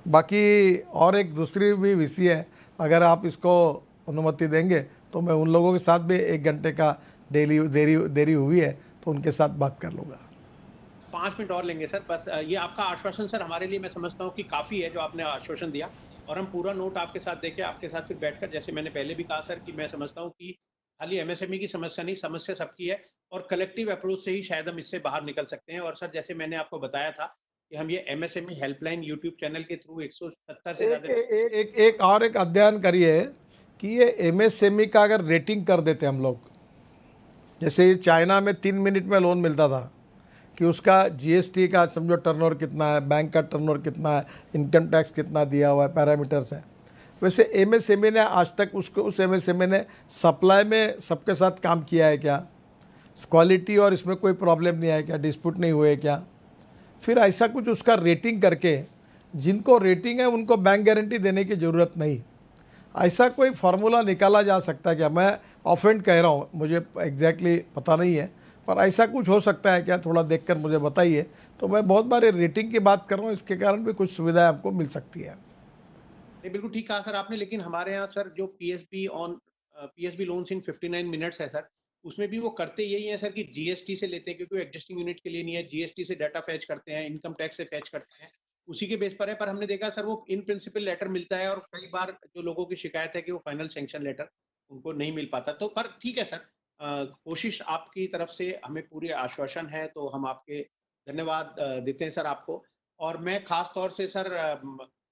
Speaker 1: बाकी और एक दूसरी भी विषय है, अगर आप इसको अनुमति देंगे तो मैं उन लोगों के साथ भी 1 घंटे का देरी हुई है तो उनके साथ बात कर लूँगा।
Speaker 2: 5 मिनट और लेंगे सर, बस ये आपका आश्वासन सर हमारे लिए मैं समझता हूँ कि काफ़ी है जो आपने आश्वासन दिया, और हम पूरा नोट आपके साथ देके आपके साथ फिर बैठकर, जैसे मैंने पहले भी कहा सर कि मैं समझता हूँ कि खाली एमएसएमई की समस्या नहीं, समस्या सबकी है, और कलेक्टिव अप्रोच से ही शायद हम इससे बाहर निकल सकते हैं। और सर जैसे मैंने आपको बताया था कि हम ये एमएसएमई हेल्पलाइन यूट्यूब चैनल के थ्रू 170 से ज़्यादा
Speaker 1: एक अध्ययन करिए कि ये एमएसएमई का अगर रेटिंग कर देते हम लोग, जैसे चाइना में 3 मिनट में लोन मिलता था कि उसका जीएसटी का समझो टर्नओवर कितना है, बैंक का टर्नओवर कितना है, इनकम टैक्स कितना दिया हुआ है, पैरामीटर्स है। वैसे एमएसएमई ने आज तक उस एमएसएमई ने सप्लाई में सबके साथ काम किया है क्या? क्वालिटी और इसमें कोई प्रॉब्लम नहीं आया क्या? डिस्प्यूट नहीं हुए क्या? फिर ऐसा कुछ उसका रेटिंग करके, जिनको रेटिंग है उनको बैंक गारंटी देने की ज़रूरत नहीं। ऐसा कोई फार्मूला निकाला जा सकता है क्या? मैं ऑफेंड कह रहा हूँ, मुझे एग्जैक्टली पता नहीं है, पर ऐसा कुछ हो सकता है क्या? थोड़ा देखकर मुझे बताइए। तो मैं बहुत बार रेटिंग की बात कर रहा हूँ, इसके कारण भी कुछ सुविधाएं आपको मिल सकती है।
Speaker 2: बिल्कुल ठीक कहा सर आपने, लेकिन हमारे यहाँ सर जो पीएसबी लोन्स इन 59 मिनट्स है सर, उसमें भी वो करते यही है सर कि जीएसटी से लेते हैं, क्योंकि वो एग्जिस्टिंग यूनिट के लिए नहीं है, जीएसटी से डाटा फैच करते हैं, इनकम टैक्स से फैच करते हैं, उसी के बेस पर है। पर हमने देखा सर वो इन प्रिंसिपल लेटर मिलता है, और कई बार जो लोगों की शिकायत है कि वो फाइनल सैंक्शन लेटर उनको नहीं मिल पाता। तो पर ठीक है सर, कोशिश आपकी तरफ से हमें पूरी आश्वासन है, तो हम आपके धन्यवाद देते हैं सर आपको। और मैं खास तौर से सर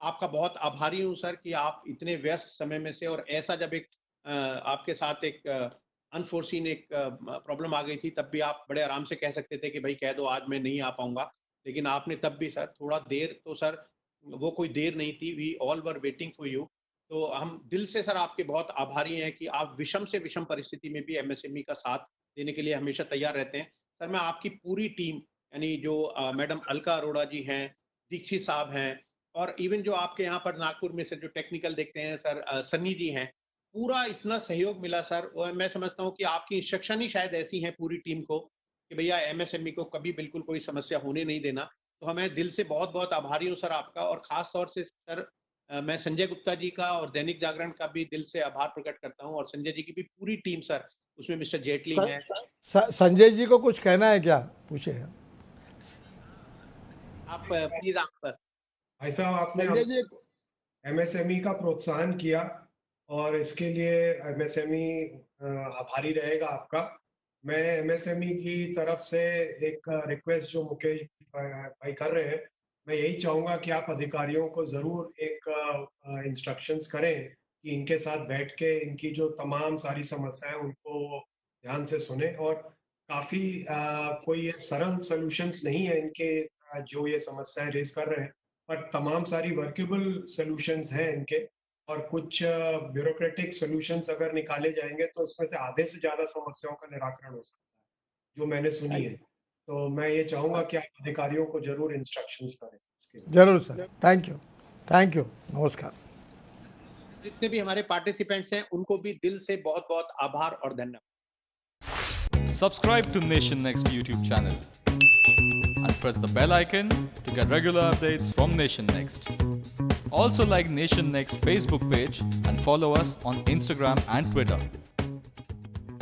Speaker 2: आपका बहुत आभारी हूँ सर कि आप इतने व्यस्त समय में से, और ऐसा जब एक आपके साथ एक अनफोर्सीन एक प्रॉब्लम आ गई थी, तब भी आप बड़े आराम से कह सकते थे कि भाई कह दो आज मैं नहीं आ पाऊंगा, लेकिन आपने तब भी सर थोड़ा देर, तो सर वो कोई देर नहीं थी, we all were waiting for you. तो हम दिल से सर आपके बहुत आभारी हैं कि आप विषम से विषम परिस्थिति में भी एमएसएमई का साथ देने के लिए हमेशा तैयार रहते हैं। सर मैं आपकी पूरी टीम, यानी जो मैडम अलका अरोड़ा जी हैं, दीक्षित साहब हैं, और इवन जो आपके यहाँ पर नागपुर में से जो टेक्निकल देखते हैं सर सन्नी जी हैं, पूरा इतना सहयोग मिला सर। और मैं समझता हूँ कि आपकी इंस्ट्रक्शन ही शायद ऐसी हैं पूरी टीम को कि भैया एमएसएमई को कभी बिल्कुल कोई समस्या होने नहीं देना। तो हमें दिल से बहुत बहुत आभारी हूँ सर आपका, और खास तौर से सर मैं संजय गुप्ता जी का और दैनिक जागरण का भी दिल से आभार प्रकट करता हूँ, और संजय जी की भी पूरी टीम सर, उसमें मिस्टर जेटली हैं।
Speaker 1: संजय जी को कुछ कहना है क्या? पूछे
Speaker 2: आप प्लीज आप
Speaker 4: भाई साहब, आपने
Speaker 3: संजय जी
Speaker 4: एमएसएमई का प्रोत्साहन किया और इसके लिए एमएसएमई आभारी रहेगा आपका। मैं एमएसएमई की तरफ से एक रिक्वेस्ट जो मुकेश भाई कर रहे हैं, मैं यही चाहूँगा कि आप अधिकारियों को ज़रूर एक इंस्ट्रक्शंस करें कि इनके साथ बैठ के इनकी जो तमाम सारी समस्याएं उनको ध्यान से सुने। और काफ़ी कोई ये सरल सॉल्यूशंस नहीं है इनके, जो ये समस्याएं रेज कर रहे हैं, पर तमाम सारी वर्केबल सॉल्यूशंस हैं इनके। और कुछ ब्यूरोक्रेटिक सॉल्यूशंस अगर निकाले जाएंगे तो उसमें से आधे से ज़्यादा समस्याओं का निराकरण हो सकता है, जो मैंने सुनी है। तो मैं ये चाहूँगा कि आप अधिकारियों को जरूर इंस्ट्रक्शंस करें इसके लिए।
Speaker 1: जरूर सर, थैंक यू, नमस्कार।
Speaker 2: जितने भी हमारे पार्टिसिपेंट्स हैं उनको भी दिल से बहुत बहुत आभार और धन्यवाद।
Speaker 5: Subscribe to Nation Next YouTube channel and press the bell icon to get regular updates from Nation Next. Also like Nation Next Facebook page and follow us on Instagram and Twitter.